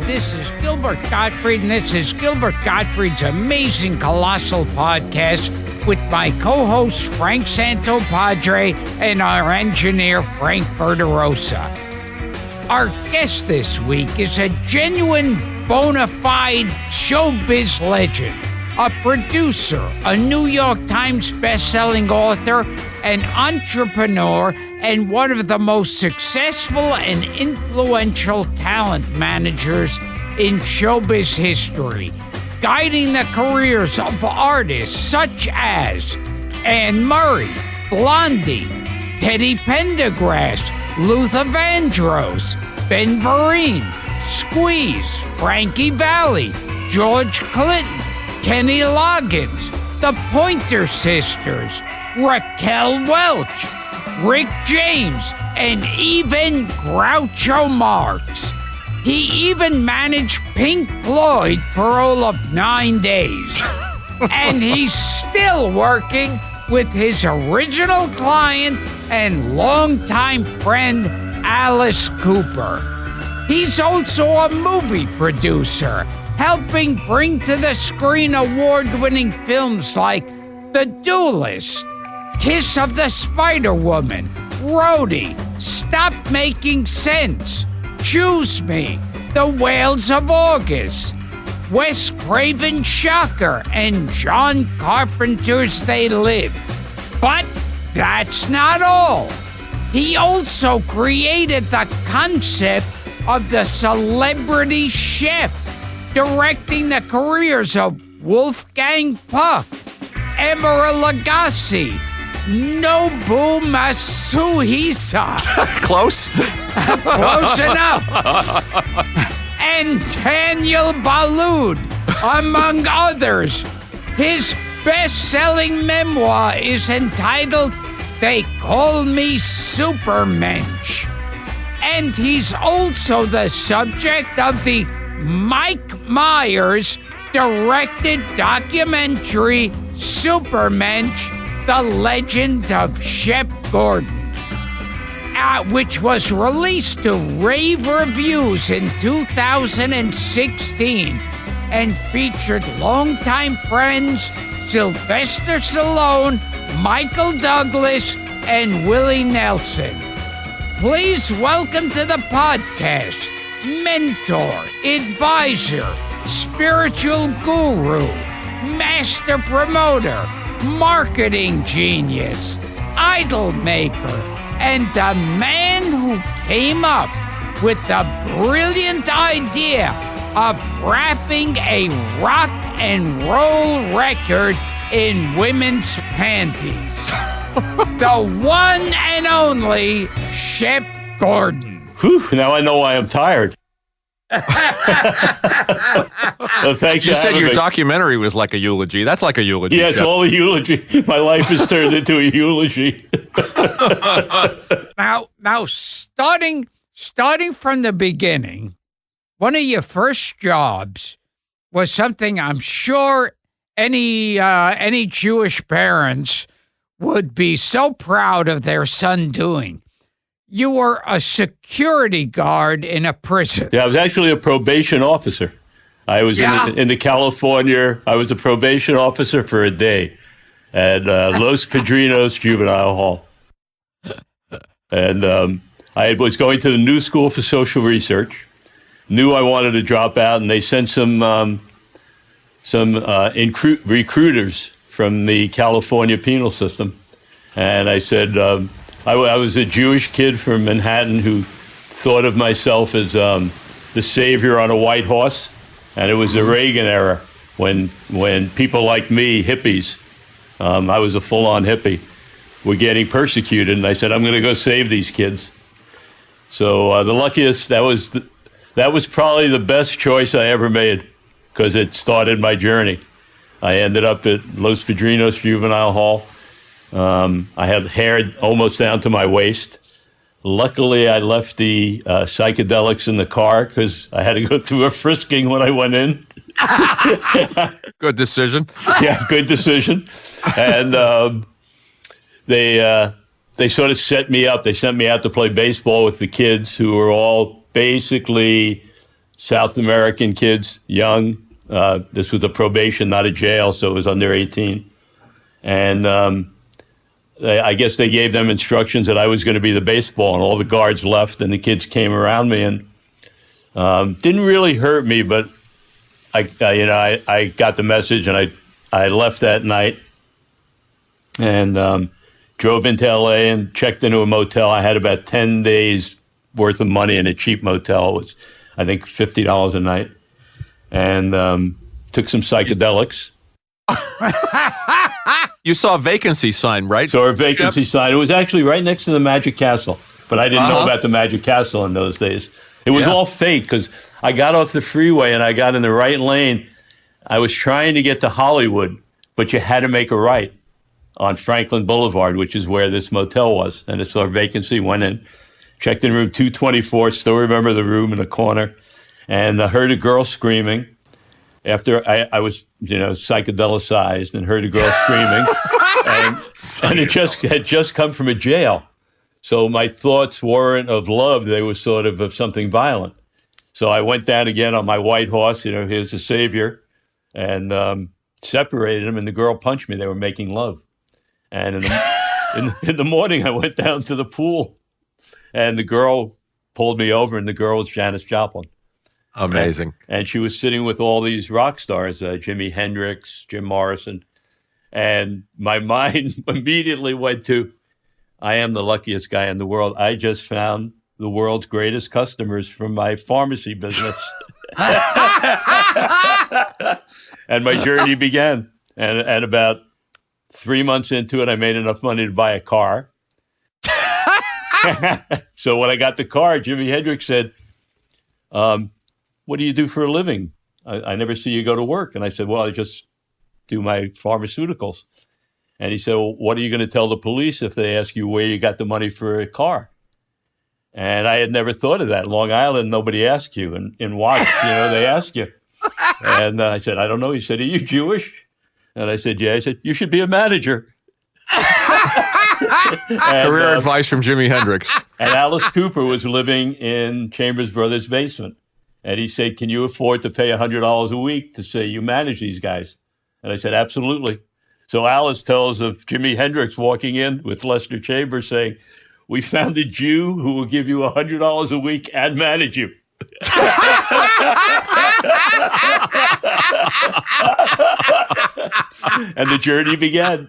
this is Gilbert Gottfried, and this is Gilbert Gottfried's amazing Colossal podcast with my co-host Frank Santopadre and our engineer Frank Verderosa. Our guest this week is a genuine, bona fide showbiz legend, a producer, a New York Times best-selling author, an entrepreneur, and one of the most successful and influential talent managers in showbiz history, guiding the careers of artists such as Anne Murray, Blondie, Teddy Pendergrass, Luther Vandross, Ben Vereen, Squeeze, Frankie Valli, George Clinton, Kenny Loggins, the Pointer Sisters, Raquel Welch, Rick James, and even Groucho Marx. He even managed Pink Floyd for all of 9 days. And he's still working with his original client and longtime friend, Alice Cooper. He's also a movie producer, helping bring to the screen award-winning films like The Duelist, Kiss of the Spider-Woman, Rhodey, Stop Making Sense, Choose Me, The Whales of August, Wes Craven's Shocker, and John Carpenter's They Live. But that's not all. He also created the concept of the celebrity chef, directing the careers of Wolfgang Puck, Emeril Lagasse, Nobu Matsuhisa. Close? Close enough. And Daniel Boulud, among others. His best-selling memoir is entitled They Call Me Supermensch. And he's also the subject of the Mike Myers directed documentary Supermensch, The Legend of Shep Gordon, which was released to rave reviews in 2016 and featured longtime friends Sylvester Stallone, Michael Douglas, and Willie Nelson. Please welcome to the podcast mentor, advisor, spiritual guru, master promoter, marketing genius, idol maker, and the man who came up with the brilliant idea of rapping a rock and roll record in women's panties. The one and only Shep Gordon. Whew, now I know why I'm tired. Well, thanks. You said your documentary was like a eulogy. That's like a eulogy. Yeah, it's all a eulogy. My life has turned into a eulogy. Now, starting from the beginning, one of your first jobs was something I'm sure any Jewish parents would be so proud of their son doing. You were a security guard in a prison. Yeah, I was actually a probation officer. I was in the California. I was a probation officer for a day at Los Padrinos Juvenile Hall. And I was going to the New School for Social Research. Knew I wanted to drop out, and they sent some recruiters from the California penal system. And I said, I was a Jewish kid from Manhattan who thought of myself as the savior on a white horse. And it was the Reagan era when people like me, hippies, I was a full-on hippie, were getting persecuted. And I said, I'm going to go save these kids. So the luckiest, that was probably the best choice I ever made because it started my journey. I ended up at Los Padrinos Juvenile Hall. I had hair almost down to my waist. Luckily, I left the psychedelics in the car because I had to go through a frisking when I went in. Good decision. Yeah, good decision. And they sort of set me up. They sent me out to play baseball with the kids who were all basically South American kids, young. This was a probation, not a jail, so it was under 18. And I guess they gave them instructions that I was going to be the baseball, and all the guards left, and the kids came around me, and didn't really hurt me, but I got the message, and I left that night and drove into LA and checked into a motel. I had about 10 days worth of money in a cheap motel. It was, I think, $50 a night, and took some psychedelics. You saw a vacancy sign, right? Saw a vacancy sign. It was actually right next to the Magic Castle, but I didn't know about the Magic Castle in those days. It was all fake because I got off the freeway and I got in the right lane. I was trying to get to Hollywood, but you had to make a right on Franklin Boulevard, which is where this motel was. And it's our vacancy. Went in, checked in room 224. Still remember the room in the corner. And I heard a girl screaming. After I was, psychedelicized and heard a girl screaming. and it had just come from a jail. So my thoughts weren't of love. They were sort of something violent. So I went down again on my white horse, here's the savior, and separated them, and the girl punched me. They were making love. And in the morning, I went down to the pool, and the girl pulled me over, and the girl was Janis Joplin. Amazing. And she was sitting with all these rock stars, Jimi Hendrix, Jim Morrison. And my mind immediately went to, I am the luckiest guy in the world. I just found the world's greatest customers from my pharmacy business. And my journey began. And about 3 months into it, I made enough money to buy a car. So when I got the car, Jimi Hendrix said, what do you do for a living? I never see you go to work. And I said, well, I just do my pharmaceuticals. And he said, well, what are you going to tell the police if they ask you where you got the money for a car? And I had never thought of that. Long Island, nobody asks you. In Watts, they ask you. And I said, I don't know. He said, are you Jewish? And I said, yeah. He said, you should be a manager. Career advice from Jimi Hendrix. And Alice Cooper was living in Chambers Brothers' basement. And he said, can you afford to pay $100 a week to say you manage these guys? And I said, absolutely. So Alice tells of Jimi Hendrix walking in with Lester Chambers saying, we found a Jew who will give you $100 a week and manage you. And the journey began.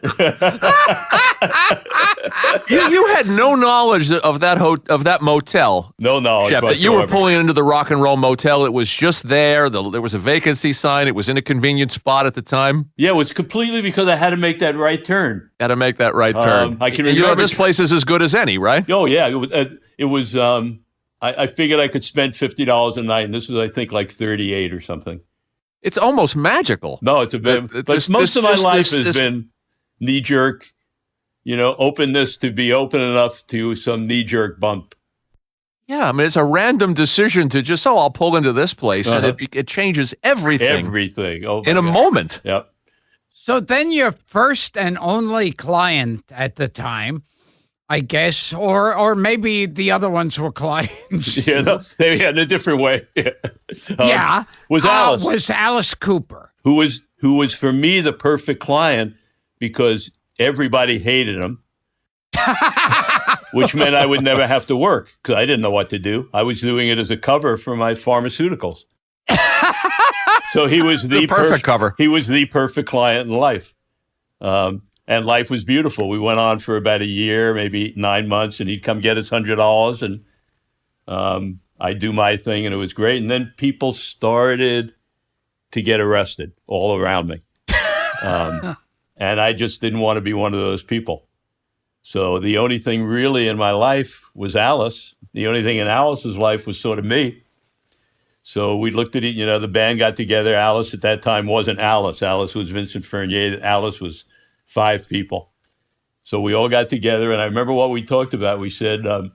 You had no knowledge of that motel. No knowledge. Shep, that you were pulling into the Rock and Roll Motel. It was just there. There was a vacancy sign. It was in a convenient spot at the time. Yeah, it was completely because I had to make that right turn. Had to make that right turn. I can remember. This place is as good as any, right? Oh yeah, it was. I figured I could spend $50 a night, and this was, I think, like 38 or something. It's almost magical. No, it's a bit. But most of my life has been knee-jerk, openness to be open enough to some knee-jerk bump. Yeah, I mean, it's a random decision to just, I'll pull into this place, and it changes everything. Everything. In a moment. Yep. So then your first and only client at the time, I guess, or maybe the other ones were clients. Yeah, they had a different way. Was Alice. Was Alice Cooper. Who was for me the perfect client because everybody hated him, which meant I would never have to work because I didn't know what to do. I was doing it as a cover for my pharmaceuticals. So he was the perfect cover. He was the perfect client in life. And life was beautiful. We went on for about a year, maybe 9 months, and he'd come get his $100, and I'd do my thing, and it was great. And then people started to get arrested all around me. And I just didn't want to be one of those people. So the only thing really in my life was Alice. The only thing in Alice's life was sort of me. So we looked at it, the band got together. Alice at that time wasn't Alice. Alice was Vincent Fernier. Alice was 5 people. So we all got together, and I remember what we talked about. We said, it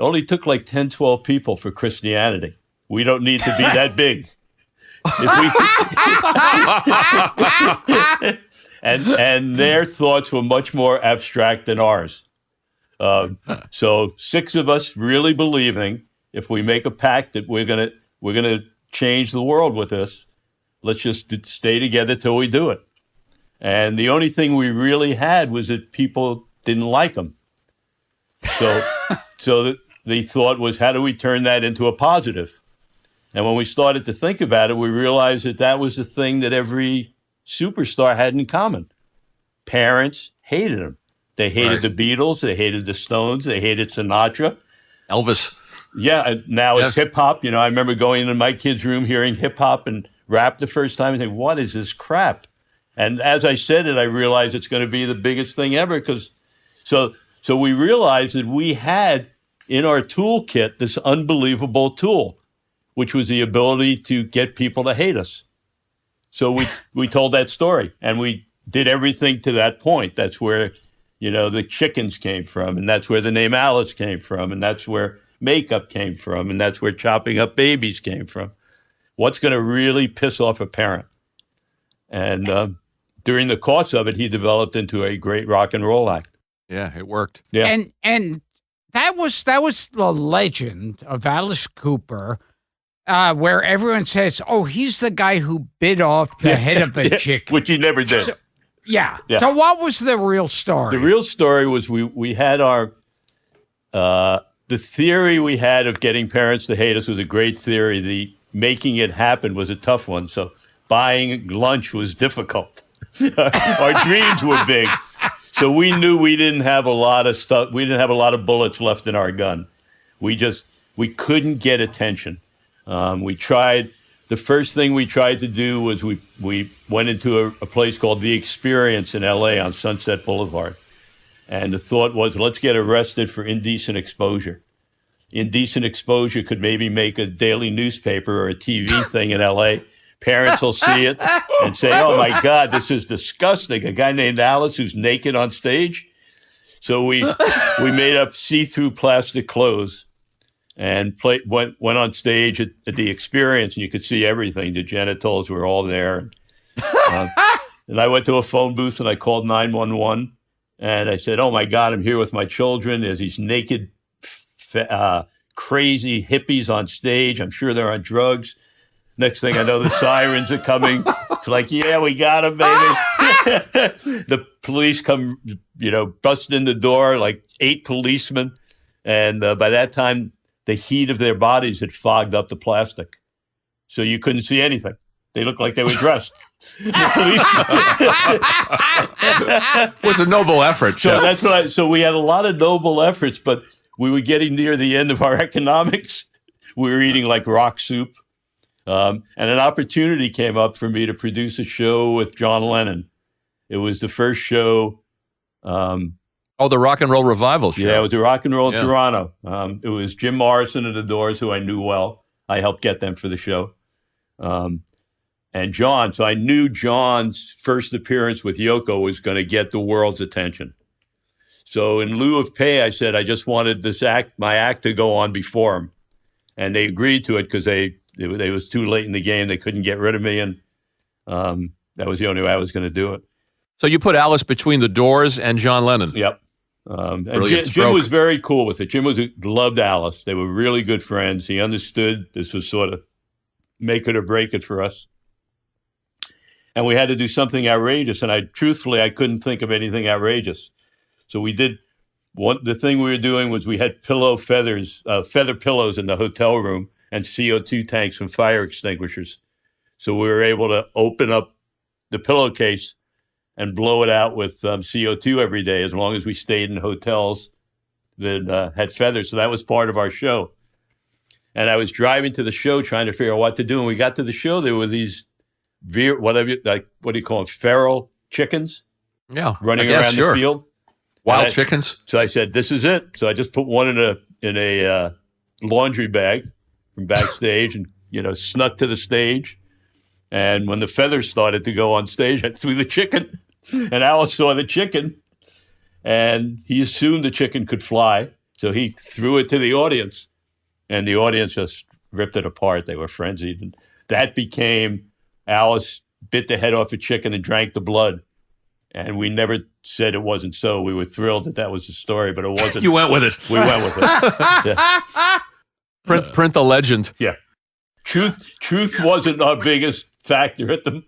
only took like 10, 12 people for Christianity. We don't need to be that big. And their thoughts were much more abstract than ours. So 6 of us really believing if we make a pact that we're going to we're going to change the world with this. Let's just stay together till we do it. And the only thing we really had was that people didn't like them. So the thought was, how do we turn that into a positive? And when we started to think about it, we realized that that was the thing that every superstar had in common. Parents hated them. They hated the Beatles. They hated the Stones. They hated Sinatra. Elvis. Yeah, and now it's hip hop. You know, I remember going into my kid's room, hearing hip hop and rap the first time, and thinking, what is this crap? And as I said it, I realized it's going to be the biggest thing ever. So we realized that we had in our toolkit this unbelievable tool, which was the ability to get people to hate us. So we told that story, and we did everything to that point. That's where, you know, the chickens came from, and that's where the name Alice came from, and that's where makeup came from, and that's where chopping up babies came from. What's going to really piss off a parent? And during the course of it, he developed into a great rock and roll act. Yeah, it worked. Yeah. And that was the legend of Alice Cooper, where everyone says, "Oh, he's the guy who bit off the head of a chicken," which he never did. Yeah. So what was the real story? The real story was we had our the theory we had of getting parents to hate us was a great theory. The making it happen was a tough one. So buying lunch was difficult. Our dreams were big. So we knew we didn't have a lot of stuff. We didn't have a lot of bullets left in our gun. We couldn't get attention. We tried. The first thing we tried to do was we went into a place called The Experience in L.A. on Sunset Boulevard. And the thought was, let's get arrested for indecent exposure. Indecent exposure could maybe make a daily newspaper or a TV thing in L.A. Parents will see it and say, oh, my God, this is disgusting. A guy named Alice who's naked on stage. So we made up see-through plastic clothes and went on stage at The Experience, and you could see everything. The genitals were all there. And I went to a phone booth and I called 911. And I said, oh, my God, I'm here with my children. There's these naked, crazy hippies on stage. I'm sure they're on drugs. Next thing I know, the sirens are coming. It's like, yeah, we got them, baby. The police come, bust in the door, like 8 policemen. And by that time, the heat of their bodies had fogged up the plastic. So you couldn't see anything. They looked like they were dressed. The police was a noble effort. So that's so we had a lot of noble efforts, but we were getting near the end of our economics. We were eating like rock soup. And an opportunity came up for me to produce a show with John Lennon. It was the first show. The Rock and Roll Revival show. Yeah, it was a Rock and Roll in Toronto. It was Jim Morrison and the Doors, who I knew well. I helped get them for the show. And John, so I knew John's first appearance with Yoko was going to get the world's attention. So in lieu of pay, I said I just wanted my act to go on before him. And they agreed to it because it was too late in the game. They couldn't get rid of me, and that was the only way I was going to do it. So you put Alice between the Doors and John Lennon. Yep. And Jim was very cool with it. Jim loved Alice. They were really good friends. He understood this was sort of make it or break it for us. And we had to do something outrageous. And I couldn't think of anything outrageous. So we did. The thing we were doing was we had feather pillows in the hotel room and CO2 tanks and fire extinguishers. So we were able to open up the pillowcase and blow it out with CO2 every day, as long as we stayed in hotels that had feathers. So that was part of our show. And I was driving to the show trying to figure out what to do. And we got to the show, there were these, what do you call them, feral chickens? Yeah, running around the field. Wild chickens. So I said, this is it. So I just put one in a laundry bag from backstage and, snuck to the stage. And when the feathers started to go on stage, I threw the chicken. And Alice saw the chicken. And he assumed the chicken could fly. So he threw it to the audience. And the audience just ripped it apart. They were frenzied. And that became Alice bit the head off a chicken and drank the blood. And we never said it wasn't so. We were thrilled that was the story, but it wasn't. You went with it. We went with it. Yeah. Print the legend. Yeah. truth wasn't our biggest factor at the.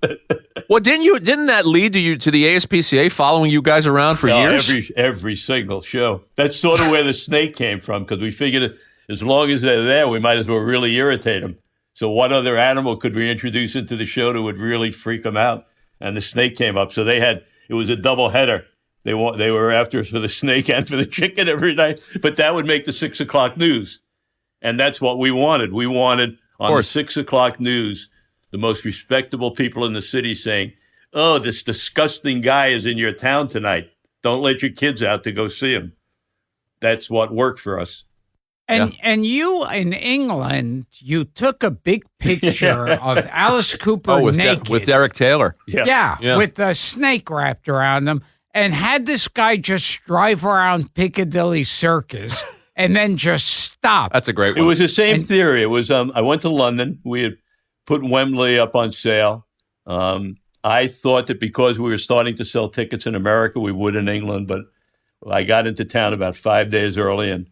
Well, didn't that lead to the ASPCA following you guys around for years? Every single show. That's sort of where the snake came from, because we figured as long as they're there, we might as well really irritate them. So what other animal could we introduce into the show that would really freak them out? And the snake came up. So it was a double header. They were after us for the snake and for the chicken every night. But that would make the 6 o'clock news. And that's what we wanted. We wanted on the 6 o'clock news, the most respectable people in the city saying, "Oh, this disgusting guy is in your town tonight. Don't let your kids out to go see him." That's what worked for us. And you in England, you took a big picture of Alice Cooper naked. With Derek Taylor. Yeah, with a snake wrapped around him, and had this guy just drive around Piccadilly Circus and then just stop. That's a great one. It was the same theory. It was I went to London. We had put Wembley up on sale. I thought that because we were starting to sell tickets in America, we would in England, but I got into town about 5 days early, and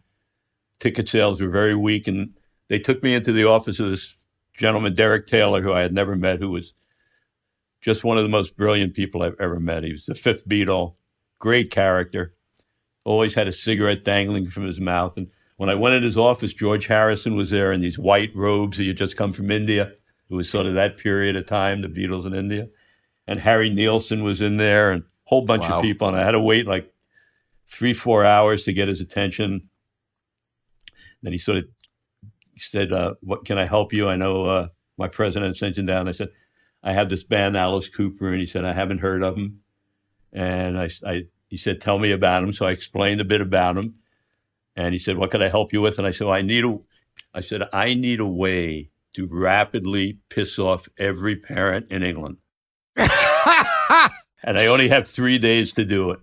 ticket sales were very weak, and they took me into the office of this gentleman, Derek Taylor, who I had never met, who was just one of the most brilliant people I've ever met. He was the fifth Beatle, great character, always had a cigarette dangling from his mouth. And when I went in his office, George Harrison was there in these white robes. He had just come from India. It was sort of that period of time, the Beatles in India. And Harry Nilsson was in there, and a whole bunch of people. And I had to wait like 3-4 hours to get his attention. Then he sort of said, "What can I help you? I know my president sent you down." I said, "I have this band, Alice Cooper." And he said, "I haven't heard of him." And he said, "Tell me about him." So I explained a bit about him. And he said, "What can I help you with?" And I said, I need a way to rapidly piss off every parent in England. And I only have 3 days to do it.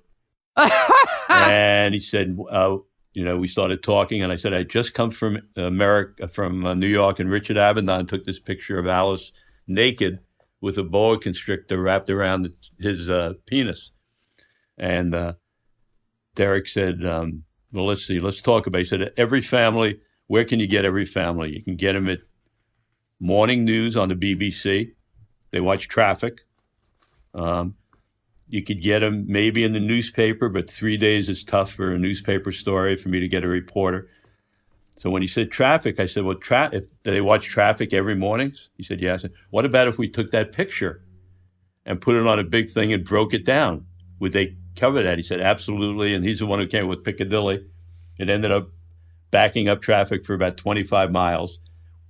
And he said, we started talking, and I said, "I just come from New York, and Richard Avedon took this picture of Alice naked with a boa constrictor wrapped around his penis." And Derek said, "Well, let's see, let's talk about it." He said, "Every family, where can you get every family? You can get them at morning news on the BBC. They watch traffic. You could get them maybe in the newspaper, but 3 days is tough for a newspaper story for me to get a reporter." So when he said traffic, I said, "Well, do they watch traffic every morning?" He said, "Yeah." I said, "What about if we took that picture and put it on a big thing and broke it down? Would they cover that?" He said, "Absolutely." And he's the one who came with Piccadilly. It ended up backing up traffic for about 25 miles.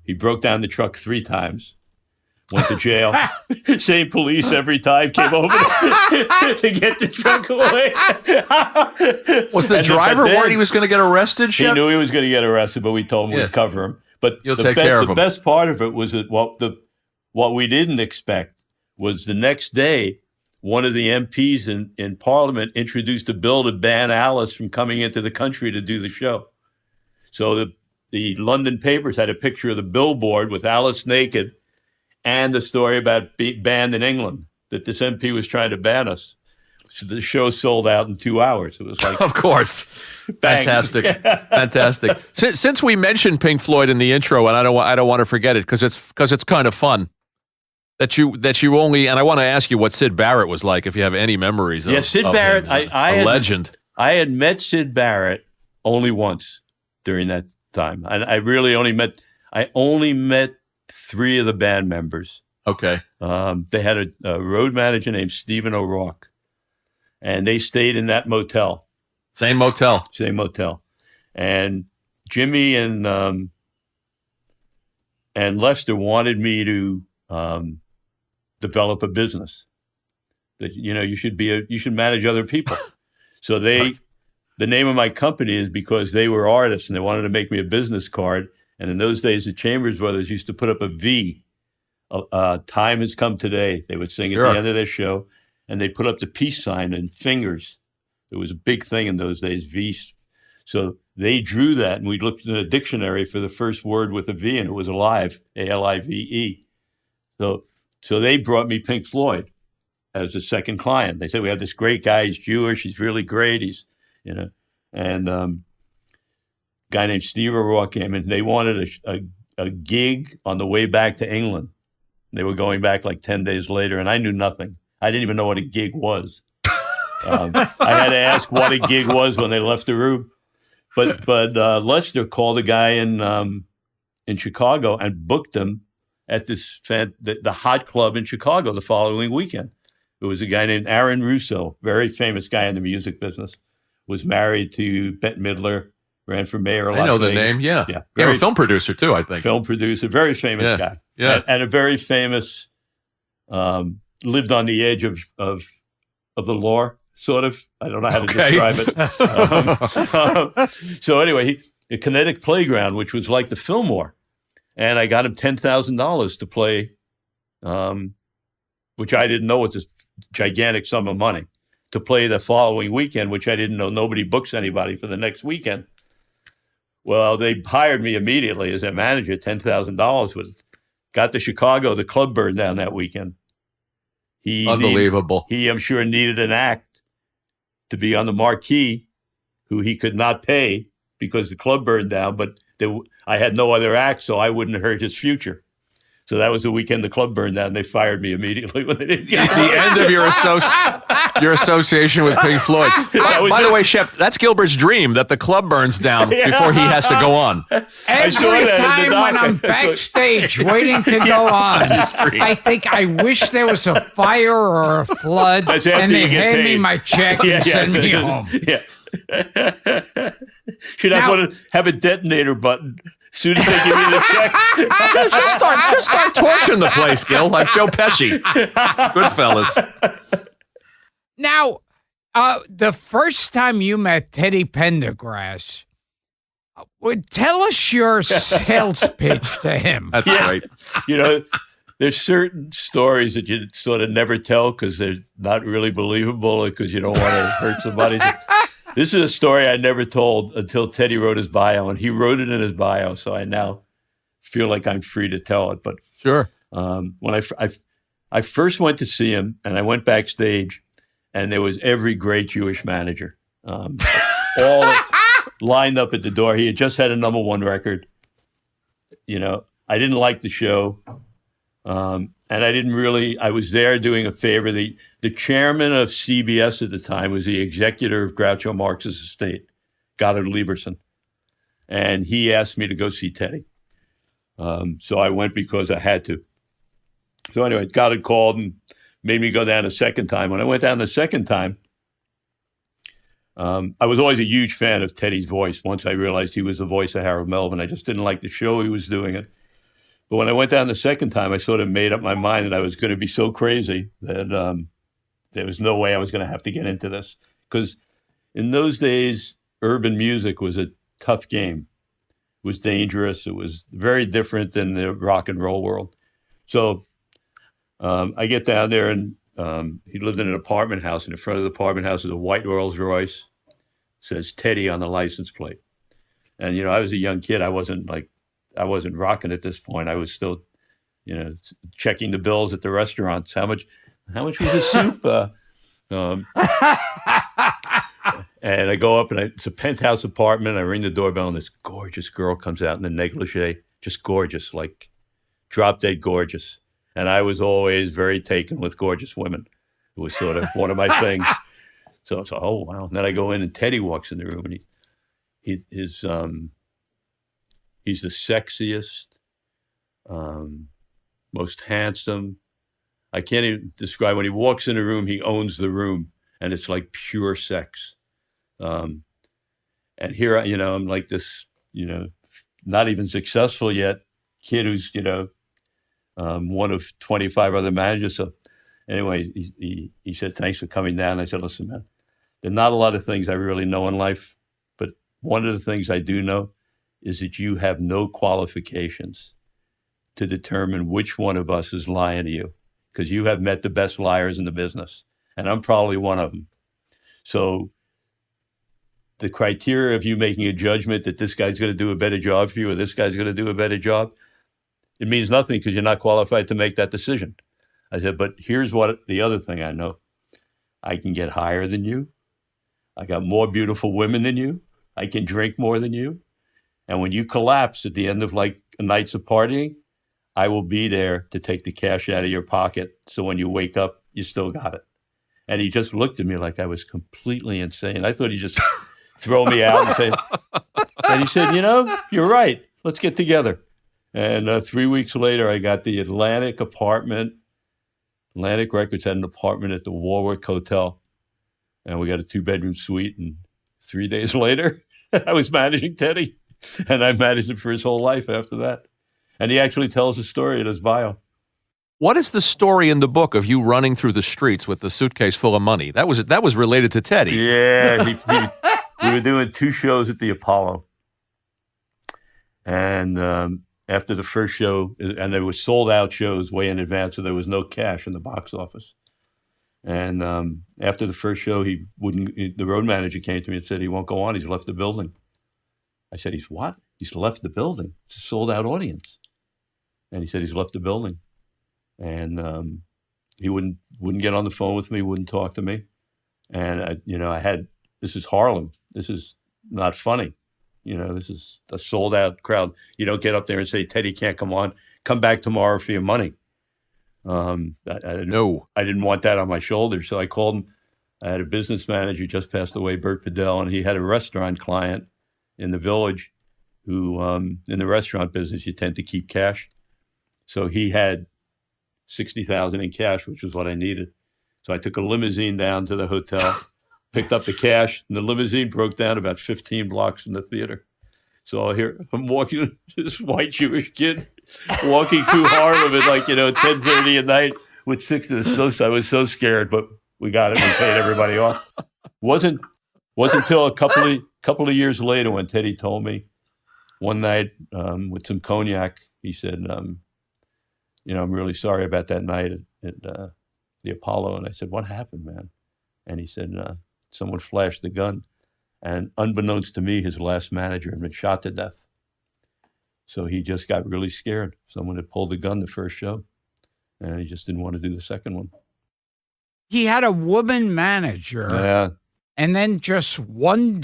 He broke down the truck 3 times. Went to jail. Same police every time came over to get the truck away. Was the driver worried he was going to get arrested, Shep? He knew he was going to get arrested, but we told him we'd cover him. But the best part of it was that what we didn't expect was the next day, one of the MPs in Parliament introduced a bill to ban Alice from coming into the country to do the show. So the London papers had a picture of the billboard with Alice naked, and the story about being banned in England, that this MP was trying to ban us. So the show sold out in 2 hours. It was like, of course, bang. Fantastic. Since we mentioned Pink Floyd in the intro, and I don't want to forget it because it's kind of fun that you only. And I want to ask you what Syd Barrett was like, if you have any memories. Sid Barrett, a legend. I had met Syd Barrett only once during that time, and I really only met 3 of the band members. Okay. They had a road manager named Stephen O'Rourke, and they stayed in that motel. Same motel. And Jimmy and Lester wanted me to develop a business. That you should manage other people. So the name of my company is because they were artists, and they wanted to make me a business card. And in those days, the Chambers Brothers used to put up a V. "Time has come today." They would sing at the end of their show, and they put up the peace sign in fingers. It was a big thing in those days, V. So they drew that, and we looked in a dictionary for the first word with a V, and it was alive, ALIVE. So they brought me Pink Floyd as a second client. They said, "We have this great guy. He's Jewish. He's really great. And guy named Steve O'Rourke came in. They wanted a gig on the way back to England. They were going back like 10 days later, and I knew nothing. I didn't even know what a gig was. I had to ask what a gig was when they left the room. But Lester called a guy in Chicago and booked him at this the hot club in Chicago the following weekend. It was a guy named Aaron Russo, very famous guy in the music business, was married to Bette Midler, ran for mayor of Las I know Vegas. the name, yeah. Very, a film producer, too, I think. Film producer, very famous guy. Yeah. And a very famous, lived on the edge of the law, sort of. I don't know how to describe it. So anyway, a Kinetic Playground, which was like the Fillmore. And I got him $10,000 to play, which I didn't know was a gigantic sum of money, to play the following weekend, which I didn't know. Nobody books anybody for the next weekend. Well, they hired me immediately as their manager. $10,000 got to Chicago. The club burned down that weekend. Unbelievable. He, I'm sure, needed an act to be on the marquee who he could not pay because the club burned down, but I had no other act, so I wouldn't hurt his future. So that was the weekend the club burned down. They fired me immediately when they didn't get The end of your association with Pink Floyd. By the way, Shep, that's Gilbert's dream, that the club burns down before he has to go on. Every time when I'm backstage waiting to go on, I think I wish there was a fire or a flood, and they hand me my check and send me home. Yeah. Should have a detonator button. As soon as they give you the check. just start torching the place, Gil, like Joe Pesci. Goodfellas. Now, the first time you met Teddy Pendergrass, tell us your sales pitch to him. That's great. You know, there's certain stories that you sort of never tell because they're not really believable because you don't want to hurt somebody. This is a story I never told until Teddy wrote his bio, and he wrote it in his bio, so I now feel like I'm free to tell it. But sure, when I first went to see him, and I went backstage, and there was every great Jewish manager, all lined up at the door. He had just had a #1 record. You know, I didn't like the show, and I was there doing a favor. The chairman of CBS at the time was the executor of Groucho Marx's estate, Goddard Lieberson. And he asked me to go see Teddy. So I went because I had to. So anyway, Goddard called and made me go down a second time. When I went down the second time, I was always a huge fan of Teddy's voice. Once I realized he was the voice of Harold Melvin, I just didn't like the show he was doing it. But when I went down the second time, I sort of made up my mind that I was going to be so crazy that there was no way I was going to have to get into this. Because in those days, urban music was a tough game. It was dangerous. It was very different than the rock and roll world. So I get down there, and he lived in an apartment house. In the front of the apartment house is a white Rolls Royce. Says Teddy on the license plate. And, you know, I was a young kid. I wasn't rocking at this point. I was still, you know, checking the bills at the restaurants. How much was the soup? And I go up, and it's a penthouse apartment. I ring the doorbell, and this gorgeous girl comes out in a negligee, just gorgeous, like drop dead gorgeous. And I was always very taken with gorgeous women. It was sort of one of my things. So oh wow. And then I go in, and Teddy walks in the room, and he's the sexiest, most handsome. I can't even describe. When he walks in the room, he owns the room, and it's like pure sex. And here, you know, I'm like this, you know, not even successful yet kid who's, you know, one of 25 other managers. So anyway, he said, thanks for coming down. I said, listen, man, there are not a lot of things I really know in life, but one of the things I do know is that you have no qualifications to determine which one of us is lying to you, because you have met the best liars in the business, and I'm probably one of them. So the criteria of you making a judgment that this guy's going to do a better job for you or this guy's going to do a better job, it means nothing because you're not qualified to make that decision. I said, but here's what the other thing I know. I can get higher than you. I got more beautiful women than you. I can drink more than you. And when you collapse at the end of like nights of partying, I will be there to take the cash out of your pocket. So when you wake up, you still got it. And he just looked at me like I was completely insane. I thought he'd just throw me out and say, and he said, you're right. Let's get together. And 3 weeks later, I got the Atlantic apartment. Atlantic Records had an apartment at the Warwick Hotel. And we got a 2-bedroom suite. And 3 days later, I was managing Teddy. And I managed him for his whole life after that. And he actually tells a story in his bio. What is the story in the book of you running through the streets with the suitcase full of money? That was related to Teddy. Yeah, we were doing 2 shows at the Apollo. And after the first show, and there were sold out shows way in advance, so there was no cash in the box office. And after the first show, the road manager came to me and said, he won't go on, he's left the building. I said, he's what? He's left the building. It's a sold out audience. And he said, he's left the building. And he wouldn't get on the phone with me, wouldn't talk to me. And this is Harlem. This is not funny. This is a sold out crowd. You don't get up there and say, Teddy can't come on. Come back tomorrow for your money. No. I didn't want that on my shoulders. So I called him. I had a business manager, just passed away, Bert Padell, and he had a restaurant client in the Village who, in the restaurant business, you tend to keep cash. So he had $60,000 in cash, which was what I needed. So I took a limousine down to the hotel, picked up the cash, and the limousine broke down about 15 blocks from the theater. So I'm walking, this white Jewish kid walking through Harlem at 10:30 at night with $60. I was so scared, but we got it. We paid everybody off. Wasn't until a couple of years later when Teddy told me one night with some cognac, he said, I'm really sorry about that night at the Apollo. And I said, what happened, man? And he said, someone flashed the gun. And unbeknownst to me, his last manager had been shot to death. So he just got really scared. Someone had pulled the gun the first show, and he just didn't want to do the second one. He had a woman manager. Yeah. And then just one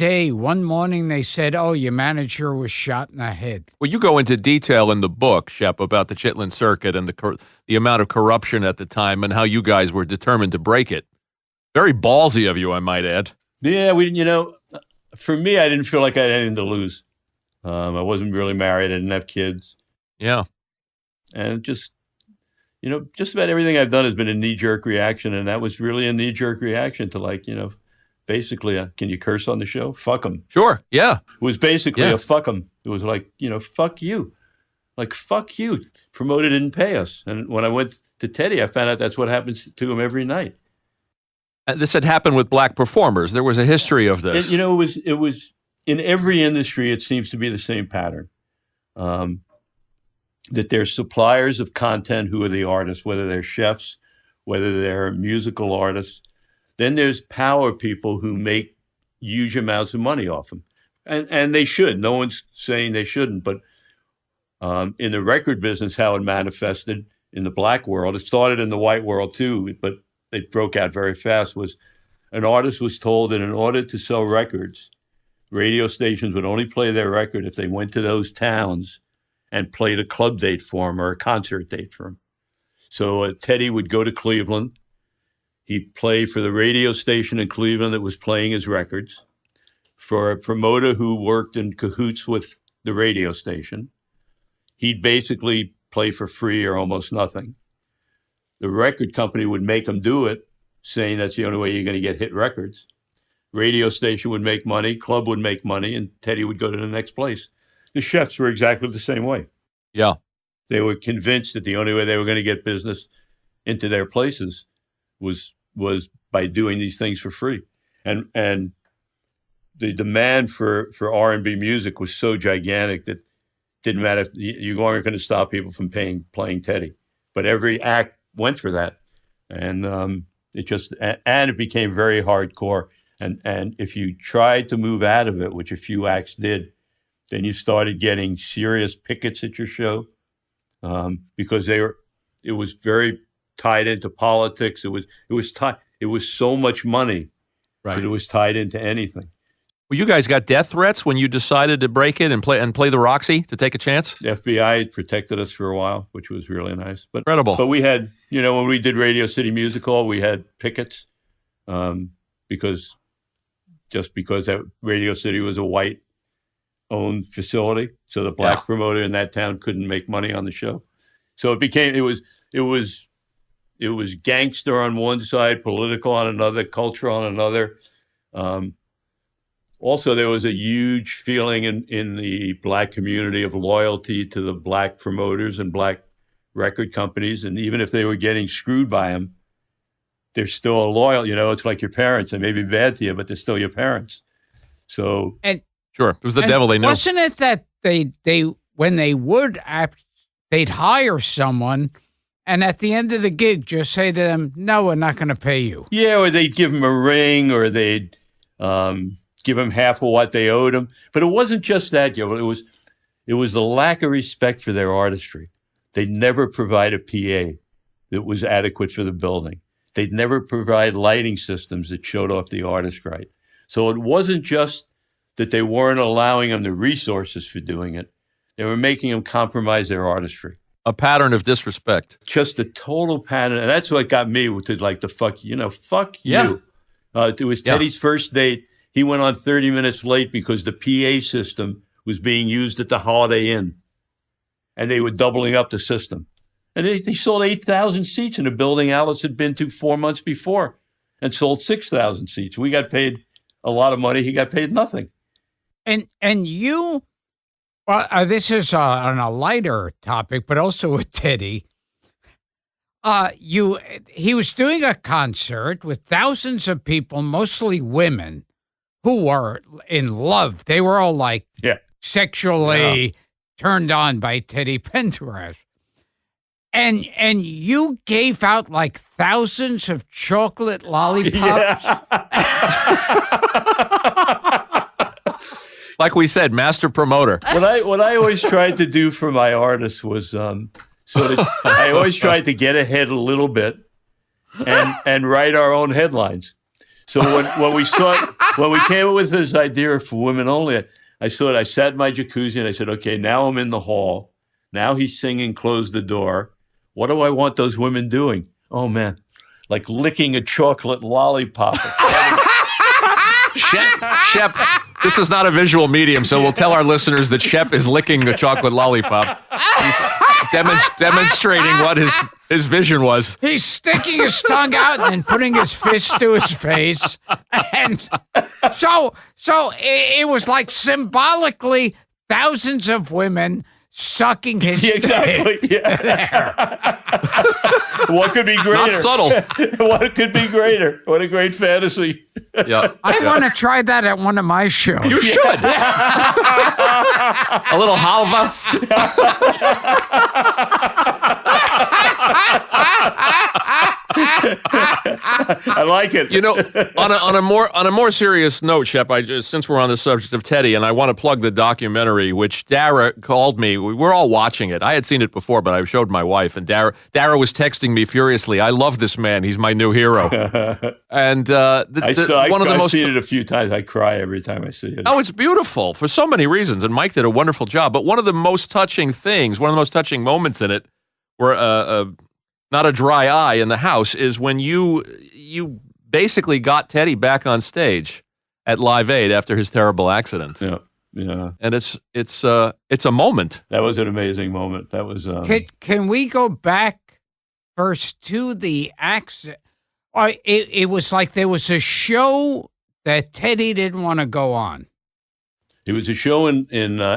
morning, they said, oh, your manager was shot in the head. Well, you go into detail in the book, Shep, about the Chitlin Circuit and the amount of corruption at the time and how you guys were determined to break it. Very ballsy of you, I might add. Yeah, for me, I didn't feel like I had anything to lose. I wasn't really married. I didn't have kids. Yeah. And just about everything I've done has been a knee-jerk reaction. And that was really a knee-jerk reaction to basically, can you curse on the show? Fuck them. Sure, yeah. It was basically a fuck them. It was like, fuck you. Like, fuck you. Promoter didn't pay us. And when I went to Teddy, I found out that's what happens to him every night. This had happened with black performers. There was a history of this. It was in every industry, it seems to be the same pattern. That there's suppliers of content who are the artists, whether they're chefs, whether they're musical artists. Then there's power people who make huge amounts of money off them. And they should. No one's saying they shouldn't. But in the record business, how it manifested in the black world, it started in the white world too, but it broke out very fast, was an artist was told that in order to sell records, radio stations would only play their record if they went to those towns and played a club date for him or a concert date for him. So Teddy would go to Cleveland. He'd play for the radio station in Cleveland that was playing his records, for a promoter who worked in cahoots with the radio station. He'd basically play for free or almost nothing. The record company would make him do it, saying that's the only way you're going to get hit records. Radio station would make money, club would make money, and Teddy would go to the next place. The chefs were exactly the same way. Yeah. They were convinced that the only way they were going to get business into their places was by doing these things for free. And the demand for R&B music was so gigantic that it didn't matter if you weren't going to stop people from playing Teddy. But every act went for that. And it became very hardcore. And if you tried to move out of it, which a few acts did, then you started getting serious pickets at your show because it was very tied into politics. It was so much money right. that it was tied into anything. Well, you guys got death threats when you decided to break it and play the Roxy to take a chance? The FBI protected us for a while, which was really nice. But Incredible. But we had, when we did Radio City Music Hall, we had pickets because that Radio City was a white-owned facility, so the black promoter in that town couldn't make money on the show. So it was gangster on one side, political on another, culture on another. Also, there was a huge feeling in the black community of loyalty to the black promoters and black record companies. And even if they were getting screwed by them, they're still loyal. It's like your parents. They may be bad to you, but they're still your parents. So, sure, it was the devil they knew. Wasn't it that they when they would they'd hire someone, and at the end of the gig, just say to them, "No, we're not going to pay you." Yeah, or they'd give them a ring, or they'd give them half of what they owed them. But it wasn't just that, Joe. It was the lack of respect for their artistry. They'd never provide a PA that was adequate for the building. They'd never provide lighting systems that showed off the artist right. So it wasn't just that they weren't allowing them the resources for doing it. They were making them compromise their artistry. A pattern of disrespect. Just a total pattern. And that's what got me to like the fuck, fuck Yeah. you. It was Teddy's first date. He went on 30 minutes late because the PA system was being used at the Holiday Inn. And they were doubling up the system. And they sold 8,000 seats in a building Alice had been to 4 months before and sold 6,000 seats. We got paid a lot of money. He got paid nothing. And you, well, this is on a lighter topic, but also with Teddy. He was doing a concert with thousands of people, mostly women, who were in love. They were all like sexually turned on by Teddy Pendergrass. And you gave out like thousands of chocolate lollipops. Like we said, master promoter. What I always tried to do for my artists was I always tried to get ahead a little bit and write our own headlines. So when we came up with this idea for women only, I sat in my jacuzzi and I said, okay, now I'm in the hall. Now he's singing Close the Door. What do I want those women doing? Oh, man, like licking a chocolate lollipop. Shep, this is not a visual medium, so we'll tell our listeners that Shep is licking the chocolate lollipop. He's demonstrating what his vision was. He's sticking his tongue out and then putting his fist to his face. And so it was like symbolically thousands of women sucking his exactly. Yeah. What could be greater? Not subtle. What could be greater? What a great fantasy. Yeah. I want to try that at one of my shows. You should. A little halva. I like it. On a more serious note, Shep, since we're on the subject of Teddy, and I want to plug the documentary, which Dara called me. We're all watching it. I had seen it before, but I showed my wife, and Dara was texting me furiously. I love this man. He's my new hero. And I've seen it a few times. I cry every time I see it. Oh, it's beautiful for so many reasons, and Mike did a wonderful job. But one of the most touching moments in it, were not a dry eye in the house, is when you basically got Teddy back on stage at Live Aid after his terrible accident. Yeah. And it's a moment. That was an amazing moment. That was. Can we go back first to the accident? It was like there was a show that Teddy didn't want to go on. It was a show in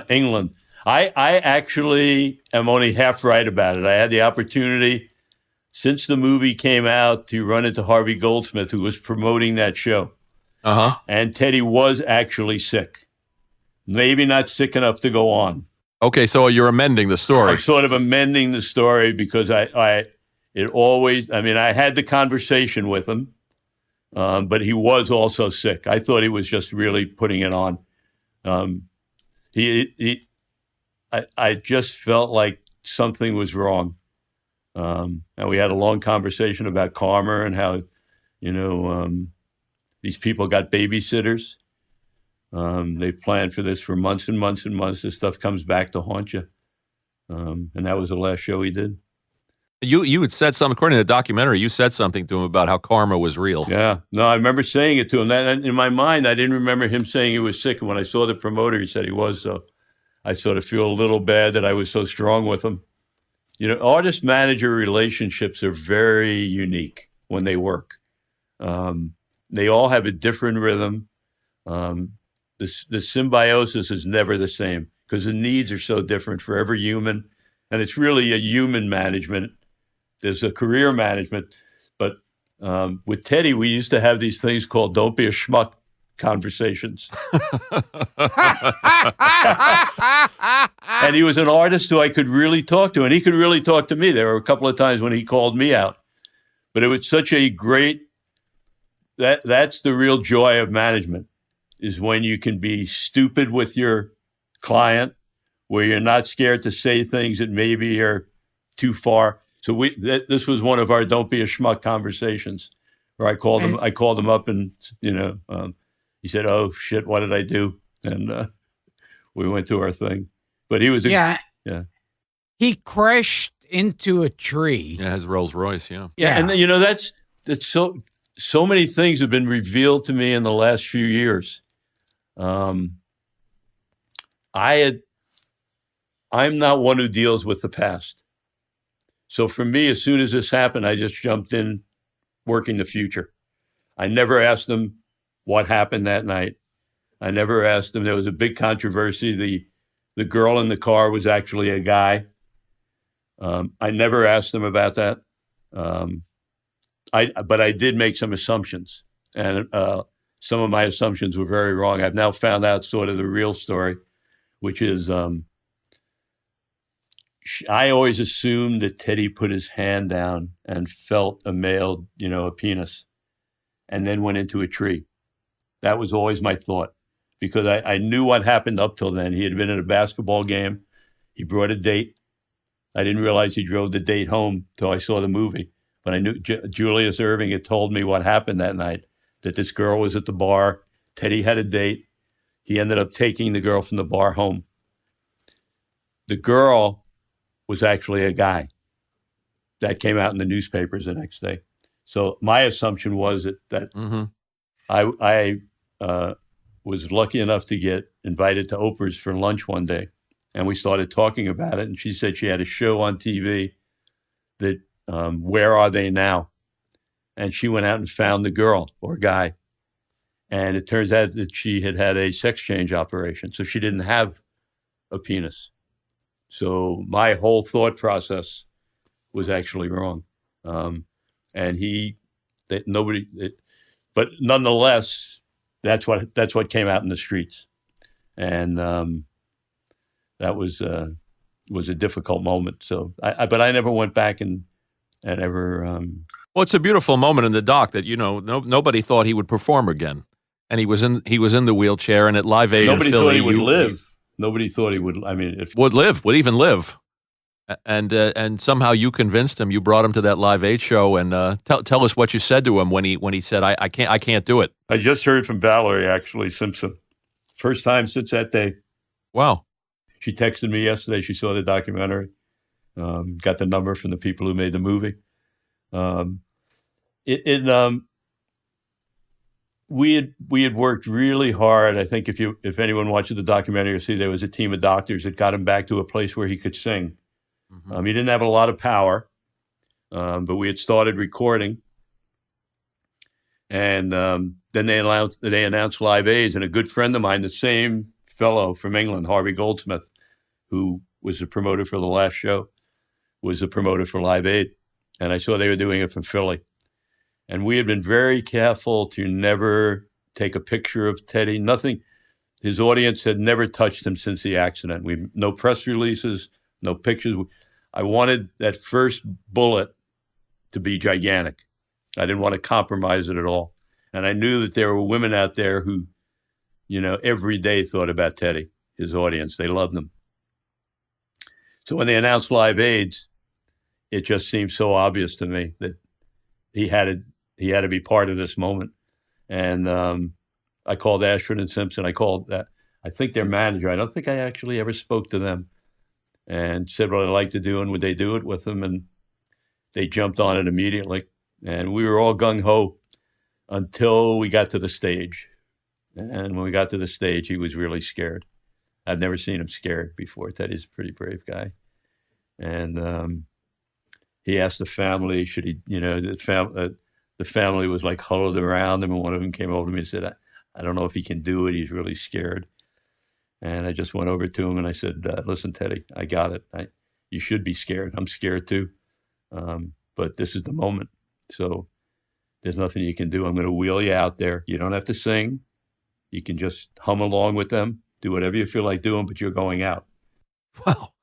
England. I actually am only half right about it. I had the opportunity, since the movie came out, to run into Harvey Goldsmith, who was promoting that show. Uh-huh. And Teddy was actually sick. Maybe not sick enough to go on. Okay, so you're amending the story. I'm sort of amending the story because I had the conversation with him, but he was also sick. I thought he was just really putting it on. I just felt like something was wrong. And we had a long conversation about karma and how, these people got babysitters. They've planned for this for months and months and months. This stuff comes back to haunt you. And that was the last show he did. You had said something, according to the documentary, you said something to him about how karma was real. Yeah. No, I remember saying it to him. That in my mind, I didn't remember him saying he was sick. And when I saw the promoter, he said he was. So I sort of feel a little bad that I was so strong with him. You know, artist-manager relationships are very unique when they work. They all have a different rhythm. The symbiosis is never the same because the needs are so different for every human. And it's really a human management. There's a career management. But with Teddy, we used to have these things called "Don't be a schmuck" conversations. And he was an artist who I could really talk to, and he could really talk to me. There were a couple of times when he called me out. But it was such a great, that's the real joy of management, is when you can be stupid with your client, where you're not scared to say things that maybe are too far. So this was one of our "Don't be a schmuck" conversations, where I called him up, and he said, "Oh shit, what did I do?" And we went through our thing. But he was yeah. He crashed into a tree. Yeah, his Rolls Royce. Yeah. And that's so many things have been revealed to me in the last few years. I'm not one who deals with the past. So for me, as soon as this happened, I just jumped in working the future. I never asked them what happened that night. I never asked them. There was a big controversy. The girl in the car was actually a guy. I never asked them about that. But I did make some assumptions, and some of my assumptions were very wrong. I've now found out sort of the real story, which is I always assumed that Teddy put his hand down and felt a male, a penis, and then went into a tree. That was always my thought, because I knew what happened up till then. He had been at a basketball game. He brought a date. I didn't realize he drove the date home till I saw the movie. But I knew Julius Erving had told me what happened that night, that this girl was at the bar. Teddy had a date. He ended up taking the girl from the bar home. The girl was actually a guy. That came out in the newspapers the next day. So my assumption was that I was lucky enough to get invited to Oprah's for lunch one day. And we started talking about it. And she said she had a show on TV that, Where Are They Now? And she went out and found the girl or guy. And it turns out that she had had a sex change operation. So she didn't have a penis. So my whole thought process was actually wrong. But nonetheless, that's what came out in the streets. And that was a difficult moment. So, but I never went back and ever. Well, it's a beautiful moment in the doc that nobody thought he would perform again, and he was in the wheelchair, and at Live Aid in Philly, thought he would live. Nobody thought he would. I mean, would even live, and somehow you convinced him. You brought him to that Live Aid show, and tell us what you said to him when he said, "I can't do it." I just heard from Valerie actually Simpson, first time since that day. Wow. She texted me yesterday. She saw the documentary, got the number from the people who made the movie. We had worked really hard. I think if anyone watches the documentary, you'll see there was a team of doctors that got him back to a place where he could sing. Mm-hmm. He didn't have a lot of power, but we had started recording, and then they announced Live Aid, and a good friend of mine, the same fellow from England, Harvey Goldsmith, who was the promoter for the last show, was the promoter for Live Aid. And I saw they were doing it from Philly. And we had been very careful to never take a picture of Teddy. Nothing. His audience had never touched him since the accident. No press releases, no pictures. I wanted that first bullet to be gigantic. I didn't want to compromise it at all. And I knew that there were women out there who, every day thought about Teddy, his audience. They loved him. So when they announced Live Aid, it just seemed so obvious to me that he had to be part of this moment. And I called Ashford and Simpson. I called that. I think their manager. I don't think I actually ever spoke to them, and said what I'd like to do and would they do it with them, and they jumped on it immediately. And we were all gung ho until we got to the stage. And when we got to the stage, he was really scared. I've never seen him scared before. Teddy's a pretty brave guy. And he asked the family, should he, the family was like huddled around him, and one of them came over to me and said, I don't know if he can do it. He's really scared. And I just went over to him and I said, listen, Teddy, I got it. You should be scared. I'm scared too. But this is the moment. So there's nothing you can do. I'm going to wheel you out there. You don't have to sing. You can just hum along with them, do whatever you feel like doing, but you're going out. Wow.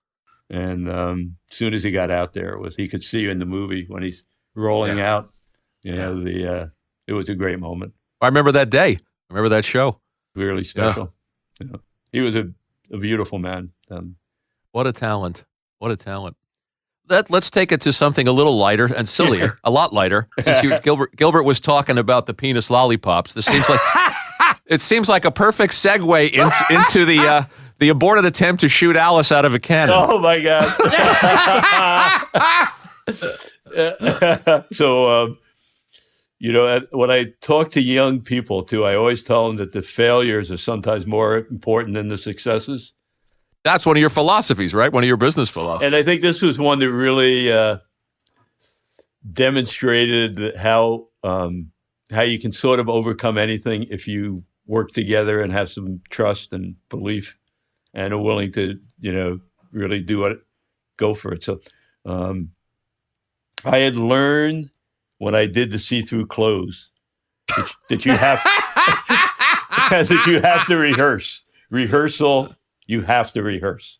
And as soon as he got out there, he could see you in the movie when he's rolling out. It was a great moment. I remember that day. I remember that show. Really special. Yeah. He was a beautiful man. What a talent. What a talent. Let's take it to something a little lighter and sillier, a lot lighter. Since Gilbert was talking about the penis lollipops, it seems like a perfect segue into the aborted attempt to shoot Alice out of a cannon. Oh my God! So, when I talk to young people too, I always tell them that the failures are sometimes more important than the successes. That's one of your philosophies, right? One of your business philosophies. And I think this was one that really demonstrated how you can sort of overcome anything if you work together and have some trust and belief and are willing to, really go for it. So I had learned when I did the see-through clothes that you have that you have to rehearse. Rehearsal. You have to rehearse.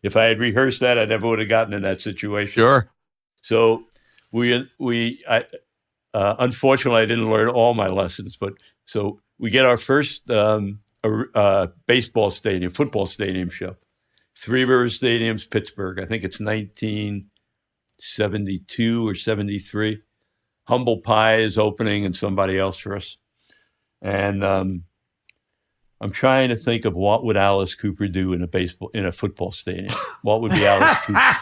If I had rehearsed that, I never would have gotten in that situation. Sure. So unfortunately, I didn't learn all my lessons, but so we get our first football stadium show. Three Rivers Stadium's Pittsburgh. I think it's 1972 or 73. Humble Pie is opening and somebody else for us. And I'm trying to think of what would Alice Cooper do in a football stadium. What would be Alice Cooper?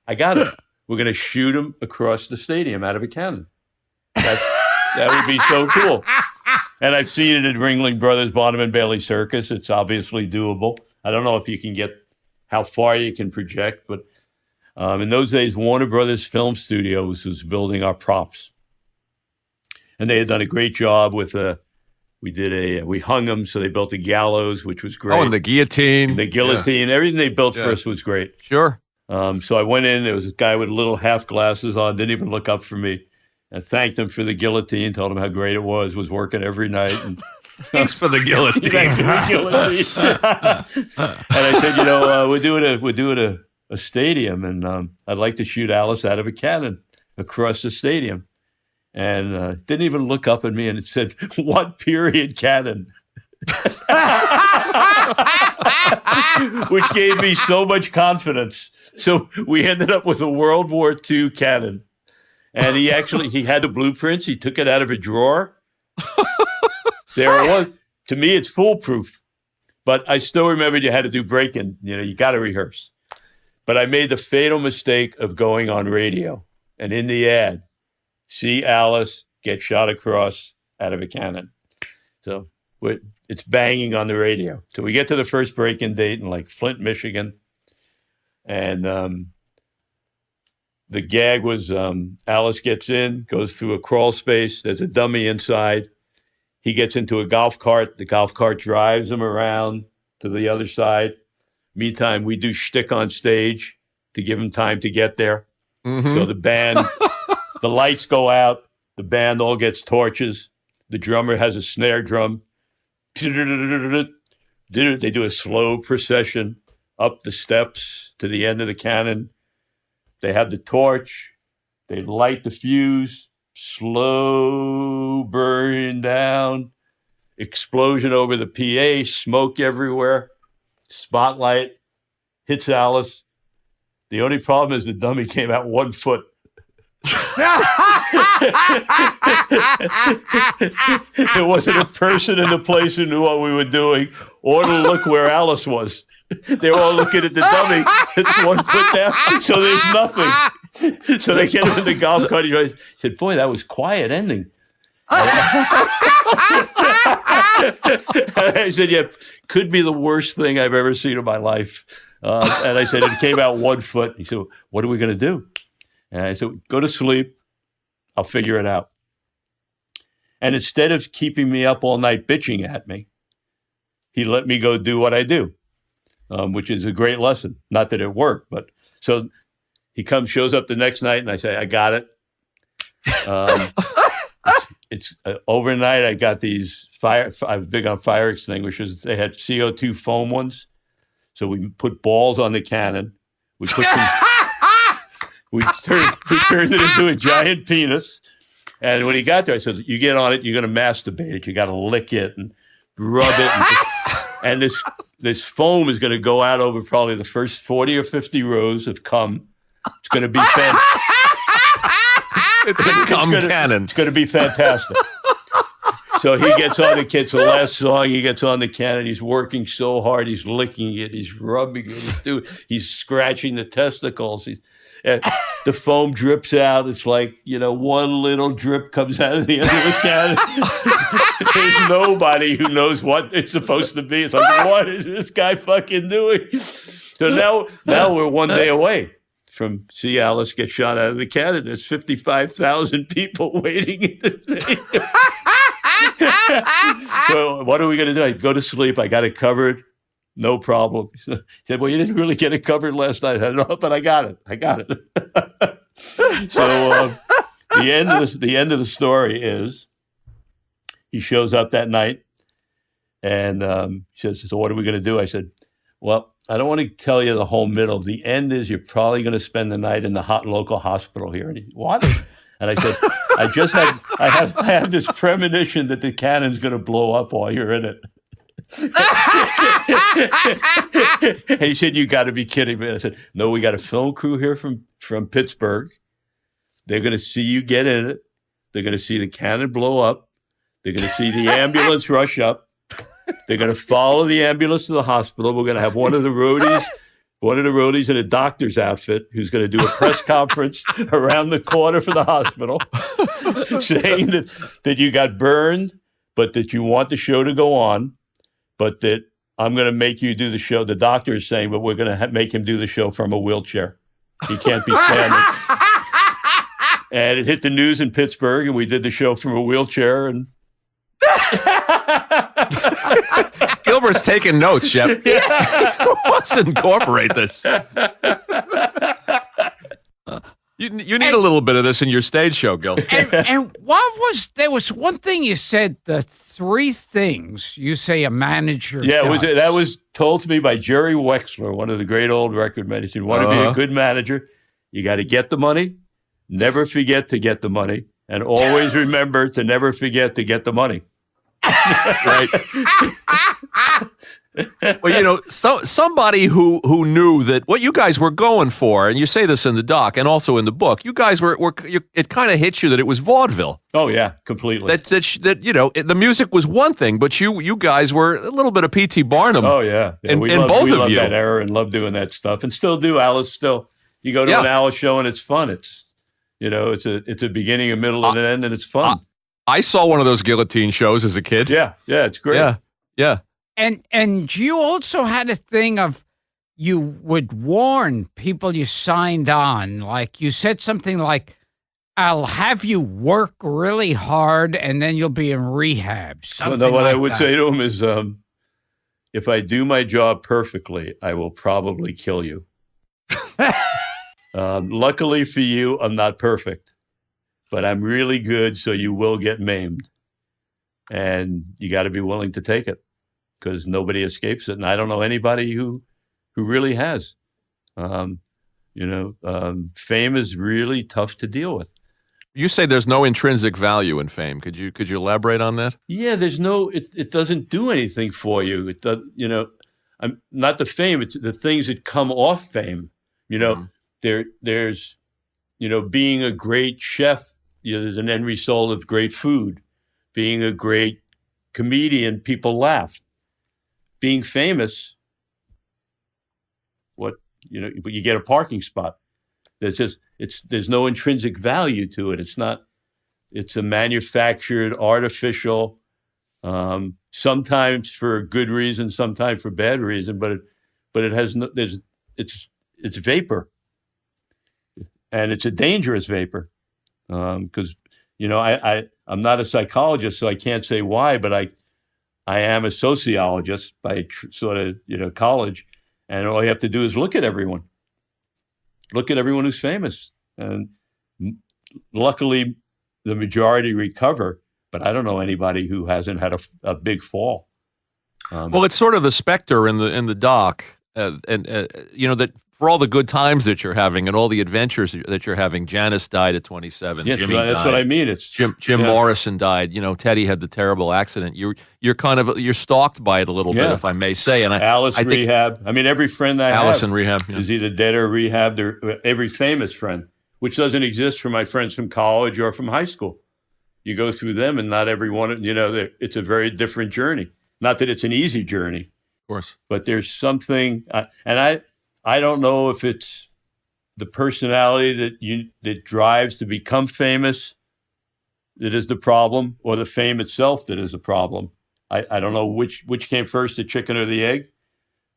I got it. We're going to shoot him across the stadium out of a cannon. That would be so cool. And I've seen it at Ringling Brothers, Barnum and Bailey Circus. It's obviously doable. I don't know if you can get how far you can project, but in those days, Warner Brothers Film Studios was building our props, and they had done a great job with we hung them, so they built a gallows, which was great. Oh, and the guillotine. Everything they built for us was great. Sure. So I went in, there was a guy with little half glasses on, didn't even look up for me. I thanked him for the guillotine, told him how great it was working every night. And thanks for the guillotine. Thanks for the guillotine. And I said, we're doing a stadium, and I'd like to shoot Alice out of a cannon across the stadium. And didn't even look up at me, and it said, "What period cannon?" Which gave me so much confidence. So we ended up with a World War II cannon. And he had the blueprints. He took it out of a drawer. There it was. To me, it's foolproof. But I still remembered you had to do break-in. You got to rehearse. But I made the fatal mistake of going on radio. And in the ad, see Alice get shot across out of a cannon. So it's banging on the radio. So we get to the first break-in date in like Flint, Michigan. And the gag was Alice gets in, goes through a crawl space. There's a dummy inside. He gets into a golf cart. The golf cart drives him around to the other side. Meantime, we do shtick on stage to give him time to get there. Mm-hmm. So the band, the lights go out. The band all gets torches. The drummer has a snare drum. They do a slow procession up the steps to the end of the cannon. They have the torch. They light the fuse. Slow burn down. Explosion over the PA. Smoke everywhere. Spotlight hits Alice. The only problem is the dummy came out 1 foot. There wasn't a person in the place who knew what we were doing or to look where Alice was. They were all looking at the dummy. It's 1 foot down, so there's nothing. So they get him in the golf cart. He said, "Boy, that was quiet ending." I said, "Yeah, could be the worst thing I've ever seen in my life." And I said, "It came out 1 foot." He said, "What are we going to do?" And I said, "Go to sleep. I'll figure it out." And instead of keeping me up all night bitching at me, he let me go do what I do, which is a great lesson. Not that it worked, but so he shows up the next night, and I say, "I got it." It's overnight. I got these I was big on fire extinguishers. They had CO2 foam ones, so we put balls on the cannon. We put we turned it into a giant penis. And when he got there, I said, "You get on it. You're going to masturbate it. You got to lick it and rub it, and this foam is going to go out over probably the first 40 or 50 rows of cum. It's going to be fantastic." It's a cum cannon. It's going to be fantastic. So he gets on the the last song, he gets on the cannon. He's working so hard. He's licking it. He's rubbing it. He's scratching the testicles. The foam drips out. It's like, one little drip comes out of the end of the cannon. There's nobody who knows what it's supposed to be. It's like, what is this guy fucking doing? So now we're 1 day away from see Alice get shot out of the cannon. There's 55,000 people waiting. So what are we going to do? I go to sleep. I got it covered. No problem. He said, "Well, you didn't really get it covered last night." I said, "No, but I got it. So the end of the story is he shows up that night and he says, "So what are we going to do?" I said, "Well, I don't want to tell you the whole middle. The end is you're probably going to spend the night in the local hospital here." And he, "What?" And I said, I have this premonition that the cannon's going to blow up while you're in it." And he said, "You got to be kidding me." I said, "No, we got a film crew here from Pittsburgh. They're going to see you get in it. They're going to see the cannon blow up. They're going to see the ambulance rush up. They're going to follow the ambulance to the hospital. We're going to have one of the roadies in a doctor's outfit who's going to do a press conference around the corner for the hospital saying that you got burned, but that you want the show to go on, but that I'm going to make you do the show." The doctor is saying, "But we're going to make him do the show from a wheelchair. He can't be standing." And it hit the news in Pittsburgh, and we did the show from a wheelchair. And Gilbert's taking notes, Shep. Let's incorporate this. You need a little bit of this in your stage show, Gil. And there was one thing you said, the 3 things you say a manager does. That was told to me by Jerry Wexler, one of the great old record managers. You want to be a good manager, you got to get the money, never forget to get the money, and always remember to never forget to get the money. Right. Well, somebody who knew that what you guys were going for, and you say this in the doc and also in the book, you guys were it kind of hit you that it was vaudeville. Oh yeah, completely. That the music was one thing, but you guys were a little bit of P.T. Barnum. Oh yeah, we love that era and love doing that stuff, and still do. Alice still. You go to an Alice show and it's fun. It's it's a beginning, a middle, and an end, and it's fun. I saw one of those guillotine shows as a kid. Yeah, it's great. Yeah. And you also had a thing of you would warn people you signed on. Like you said something like, "I'll have you work really hard and then you'll be in rehab." What I would say to him is, if I do my job perfectly, I will probably kill you. Luckily for you, I'm not perfect, but I'm really good, so you will get maimed. And you got to be willing to take it, because nobody escapes it. And I don't know anybody who really has. Fame is really tough to deal with. You say there's no intrinsic value in fame. Could you elaborate on that? Yeah, there's no. It doesn't do anything for you. It does. I'm not the fame. It's the things that come off fame. There's being a great chef, there's an end result of great food. Being a great comedian, people laugh. Being famous, you get a parking spot. There's no intrinsic value to it. It's a manufactured, artificial, sometimes for a good reason, sometimes for bad reason, but it has no, it's vapor, and it's a dangerous vapor, because I'm not a psychologist, so I can't say why, but I am a sociologist by sort of college, and all you have to do is look at everyone who's famous, and luckily the majority recover, but I don't know anybody who hasn't had a big fall. Well, it's sort of the specter in the doc, that for all the good times that you're having and all the adventures that you're having. Janice died at 27. Yes, Jimmy that's died. what I mean. It's Jim Morrison died. Teddy had the terrible accident. You're kind of you're stalked by it a little bit, if I may say. And Alice rehab. I mean, every friend I Alice have in rehab is either dead or rehabbed. Every famous friend, which doesn't exist for my friends from college or from high school. You go through them, and not everyone. It's a very different journey. Not that it's an easy journey, of course, but there's something, and I don't know if it's the personality that drives to become famous that is the problem, or the fame itself that is the problem. I don't know which came first, the chicken or the egg,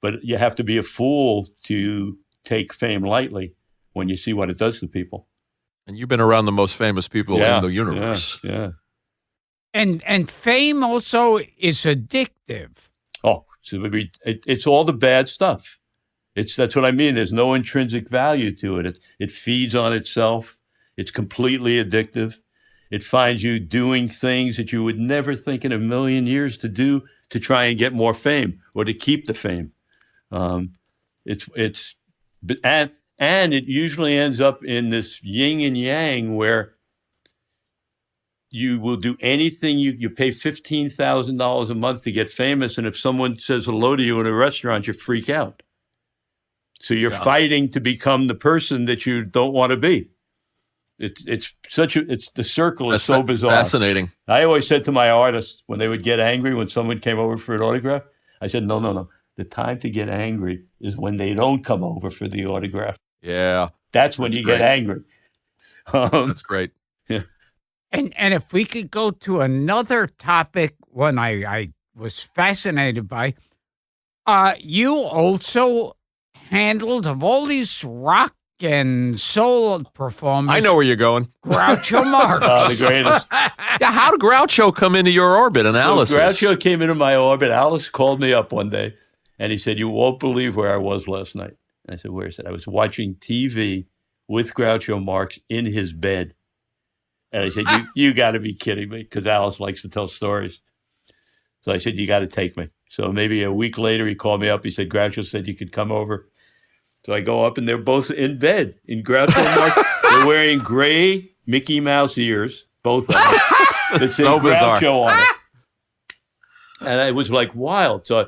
but you have to be a fool to take fame lightly when you see what it does to people. And you've been around the most famous people in the universe. Yeah. And fame also is addictive. Oh, so it's all the bad stuff. That's what I mean. There's no intrinsic value to it. It feeds on itself. It's completely addictive. It finds you doing things that you would never think in a million years to do to try and get more fame or to keep the fame. And it usually ends up in this yin and yang where you will do anything. You pay $15,000 a month to get famous, and if someone says hello to you in a restaurant, you freak out. So you're fighting to become the person that you don't want to be. It's the circle is so bizarre. Fascinating. I always said to my artists when they would get angry when someone came over for an autograph, I said, no. The time to get angry is when they don't come over for the autograph. Yeah. That's when you get angry. That's great. Yeah. And if we could go to another topic, one I was fascinated by, you also handled, of all these rock and soul performers, I know where you're going. Groucho Marx. The greatest. Yeah, how did Groucho come into your orbit and Alice's? Groucho came into my orbit. Alice called me up one day, and he said, "You won't believe where I was last night." And I said, "Where is it?" I was watching TV with Groucho Marx in his bed. And I said, you got to be kidding me, because Alice likes to tell stories. So I said, you got to take me. So maybe a week later, he called me up. He said, Groucho said you could come over. So I go up, and they're both in bed. In Groucho Marx, they're wearing gray Mickey Mouse ears, both of them. That say So bizarre. Groucho on it. And it was like wild. So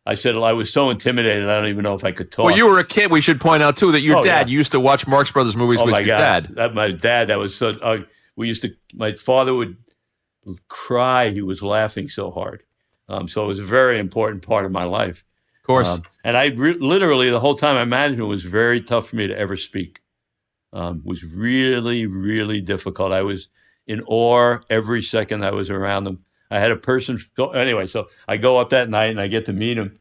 I said, I was so intimidated, I don't even know if I could talk. Well, you were a kid. We should point out, too, that your dad used to watch Marx Brothers movies with your dad. My dad, that was so... my father would cry. He was laughing so hard. So it was a very important part of my life. Of course. And I literally, the whole time I managed it, was very tough for me to ever speak. It was really, really difficult. I was in awe every second I was around them. I had a person. Anyway, so I go up that night and I get to meet him.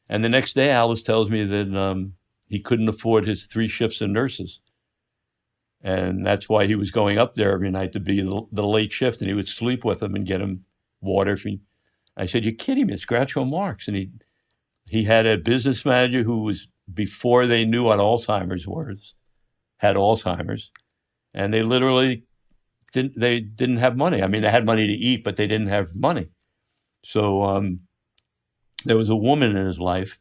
And the next day, Alice tells me that he couldn't afford his 3 shifts of nurses. And that's why he was going up there every night to be the late shift, and he would sleep with him and get him water. I said, "You're kidding me, it's Groucho Marx." And he had a business manager who was, before they knew what Alzheimer's was, had Alzheimer's. And they literally didn't have money. I mean, they had money to eat, but they didn't have money. So there was a woman in his life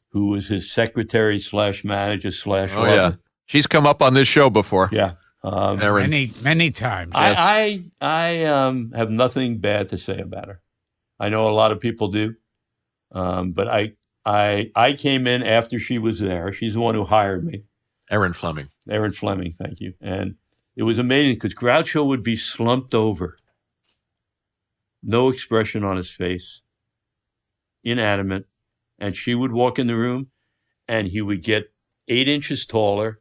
who was his secretary / manager / Oh, yeah. She's come up on this show before. Yeah. Many times. Yes. I have nothing bad to say about her. I know a lot of people do. But I came in after she was there. She's the one who hired me. Aaron Fleming. Aaron Fleming, thank you. And it was amazing because Groucho would be slumped over, no expression on his face, inanimate, and she would walk in the room and he would get 8 inches taller,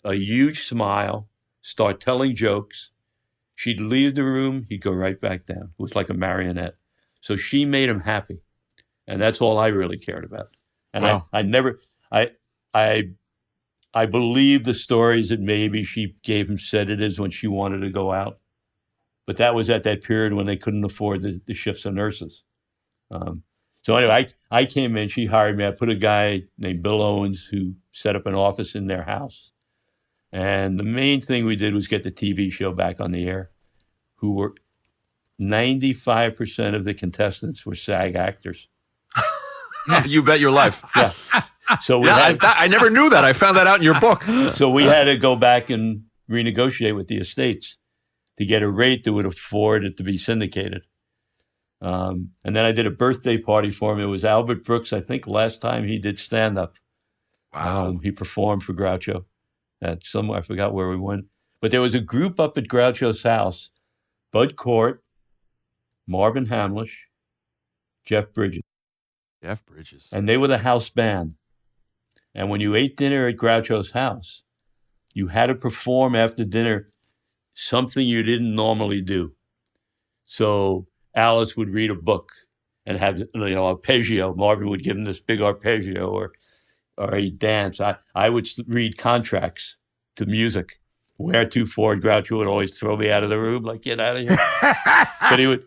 a huge smile, start telling jokes. She'd leave the room, he'd go right back down. It was like a marionette. So she made him happy. And that's all I really cared about. And wow. I believe the stories that maybe she gave him sedatives when she wanted to go out. But that was at that period when they couldn't afford the shifts of nurses. So anyway, I came in, she hired me. I put a guy named Bill Owens who set up an office in their house. And the main thing we did was get the TV show back on the air, who were 95% of the contestants were SAG actors. You bet your life. Yeah. So I never knew that. I found that out in your book. So we had to go back and renegotiate with the estates to get a rate that would afford it to be syndicated. And then I did a birthday party for him. It was Albert Brooks, I think, last time he did stand-up. Wow. He performed for Groucho at somewhere, I forgot where we went. But there was a group up at Groucho's house, Bud Cort, Marvin Hamlish, Jeff Bridges. And they were the house band. And when you ate dinner at Groucho's house, you had to perform after dinner something you didn't normally do. So Alice would read a book and have, arpeggio. Marvin would give him this big arpeggio, or he'd dance. I would read contracts to music. Where to for? Groucho would always throw me out of the room, like, get out of here. But he would,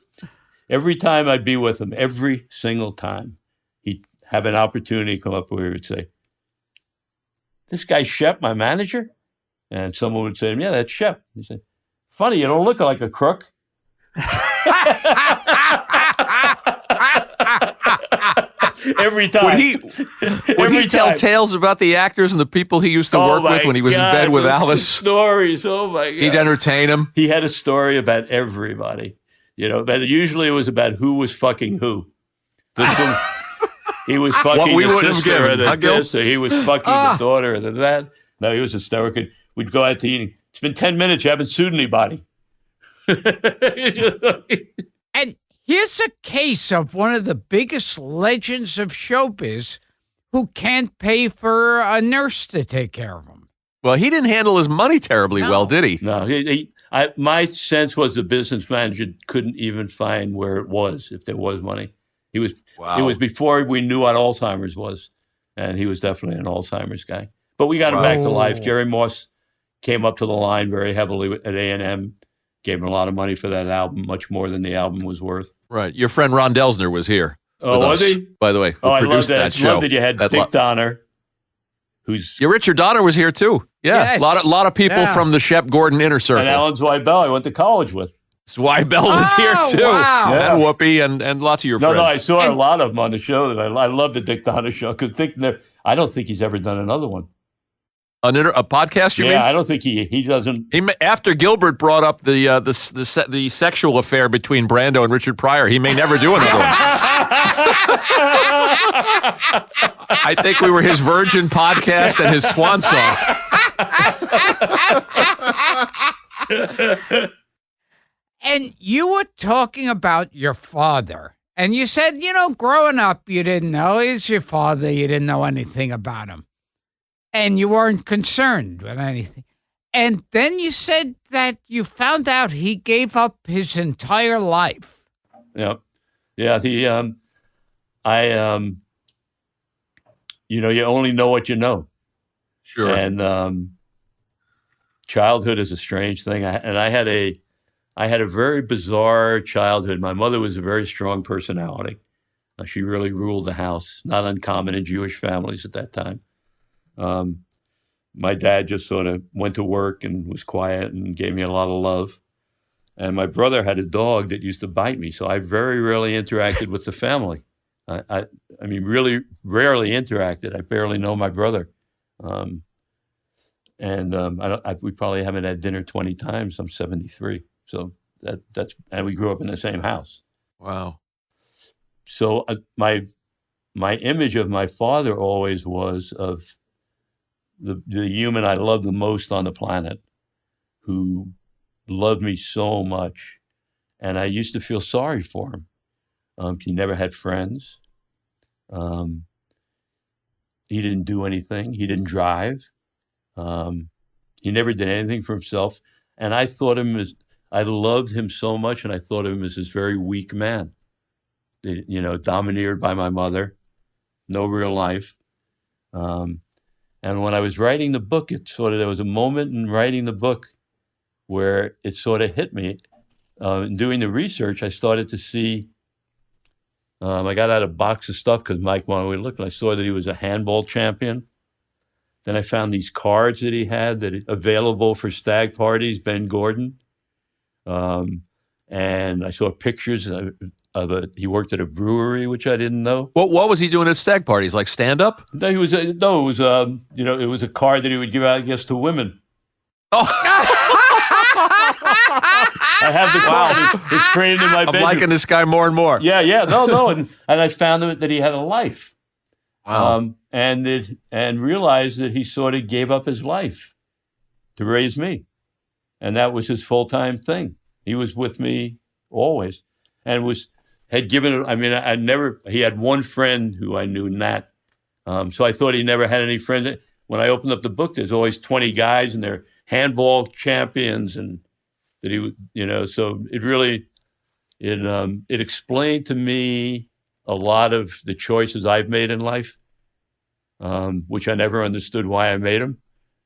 every time I'd be with him, every single time, he'd have an opportunity to come up where he would say, "This guy's Shep, my manager?" And someone would say to him, "Yeah, that's Shep." He'd say, "Funny, you don't look like a crook." Every time. Would he tell tales about the actors and the people he used to work with when he was in bed with Alice? Stories, oh my God. He'd entertain them. He had a story about everybody. But usually it was about who was fucking who. He was fucking the sister of this, or he was fucking the daughter of that. No, he was hysterical. We'd go out to eating. It's been 10 minutes. You haven't sued anybody. And here's a case of one of the biggest legends of showbiz who can't pay for a nurse to take care of him. Well, he didn't handle his money terribly well, did he? No. My sense was the business manager couldn't even find where it was, if there was money. It was before we knew what Alzheimer's was, and he was definitely an Alzheimer's guy. But we got him back to life. Jerry Moss came up to the line very heavily at A&M, gave him a lot of money for that album, much more than the album was worth. Right. Your friend Ron Delsner was here. Oh, was he? By the way, who produced that show. I love that you had Dick Donner. Richard Donner was here too. Yeah, yes. a lot of people from the Shep Gordon inner circle. And Alan Zweibel, I went to college with. Zweibel was here too. Wow. Yeah. And Whoopi and lots of your friends. No, I saw a lot of them on the show. I love the Dick Donner show. I don't think he's ever done another one. A podcast, you mean? Yeah, I don't think he doesn't. After Gilbert brought up the sexual affair between Brando and Richard Pryor, he may never do another one. I think we were his Virgin podcast and his swan song. And you were talking about your father. And you said, growing up, you didn't know. He's your father. You didn't know anything about him. And you weren't concerned with anything. And then you said that you found out he gave up his entire life. Yeah. You only know what you know. Sure. And childhood is a strange thing. I had a very bizarre childhood. My mother was a very strong personality. She really ruled the house, not uncommon in Jewish families at that time. My dad just sort of went to work and was quiet and gave me a lot of love. And my brother had a dog that used to bite me, so I very rarely interacted with the family. I mean, really rarely interacted. I barely know my brother. We probably haven't had dinner 20 times. I'm 73. So and we grew up in the same house. Wow. So my image of my father always was of the human I love the most on the planet, who loved me so much. And I used to feel sorry for him. He never had friends. Um, he didn't do anything. He didn't drive. He never did anything for himself. And I loved him so much, and I thought of him as this very weak man, domineered by my mother, no real life. And when I was writing the book, there was a moment in writing the book where it sort of hit me. In doing the research, I started to see, I got out a box of stuff because Mike wanted me to look, and I saw that he was a handball champion. Then I found these cards that he had available for stag parties, Ben Gordon. And I saw pictures of it. He worked at a brewery, which I didn't know. What was he doing at stag parties? Like stand up? No, it was it was a card that he would give out, I guess, to women. Oh, I have the card. It's framed in my bedroom. I'm liking this guy more and more. Yeah, no, and I found that he had a life. Wow. And realized that he sort of gave up his life to raise me, and that was his full-time thing. He was with me always, and had given it. I mean, he had one friend who I knew, Nat. So I thought he never had any friends. When I opened up the book, there's always 20 guys, and they're handball champions, and that he would, so it really, it explained to me a lot of the choices I've made in life, which I never understood why I made them.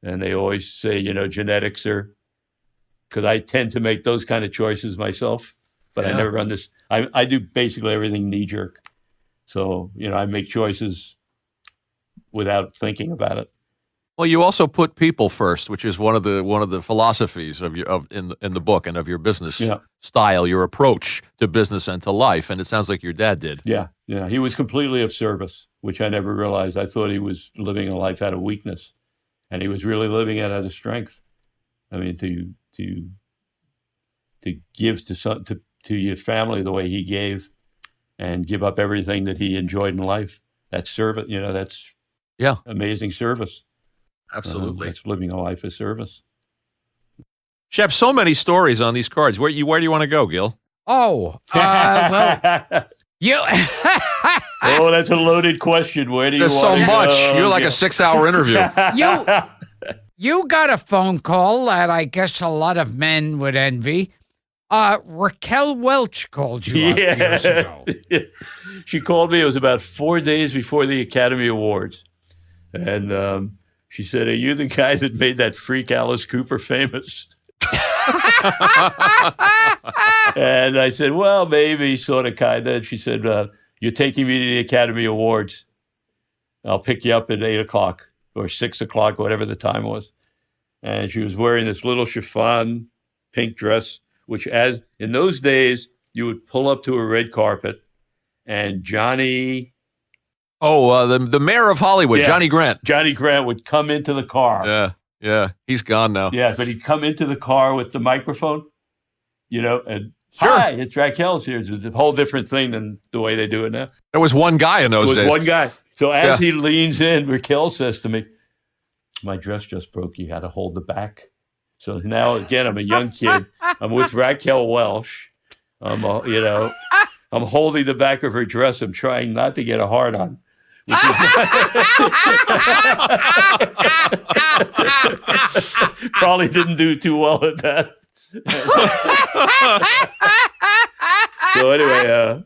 And they always say, genetics are, because I tend to make those kind of choices myself, but I never understood. I do basically everything knee jerk. So, I make choices without thinking about it. Well, you also put people first, which is one of the philosophies in the book and of your business style, your approach to business and to life. And it sounds like your dad did. Yeah. He was completely of service, which I never realized. I thought he was living a life out of weakness, and he was really living it out of strength. I mean, to give to your family the way he gave, and give up everything that he enjoyed in life. That's service. That's amazing service. Absolutely. That's living a life of service. Shep, so many stories on these cards. Where do you want to go, Gil? Oh, well, you. Oh, that's a loaded question. Where do you There's want so to much. go? You're like a 6-hour interview. You got a phone call that I guess a lot of men would envy. Raquel Welch called you up years ago. She called me. It was about 4 days before the Academy Awards. And she said, "Are you the guy that made that freak Alice Cooper famous?" And I said, "Well, maybe, sort of, kind of." She said, "You're taking me to the Academy Awards. I'll pick you up at 8 o'clock or 6 o'clock, whatever the time was." And she was wearing this little chiffon pink dress, which, as in those days, you would pull up to a red carpet, and Johnny... Oh, the mayor of Hollywood, Johnny Grant. Johnny Grant would come into the car. Yeah. He's gone now. Yeah, but he'd come into the car with the microphone, and sure. "Hi, it's Raquel's here." It's a whole different thing than the way they do it now. There was one guy in those days. There was one guy. So as he leans in, Raquel says to me, "My dress just broke. You got to hold the back." So now, again, I'm a young kid. I'm with Raquel Welch. I'm holding the back of her dress. I'm trying not to get a hard on. Probably didn't do too well at that. So anyway,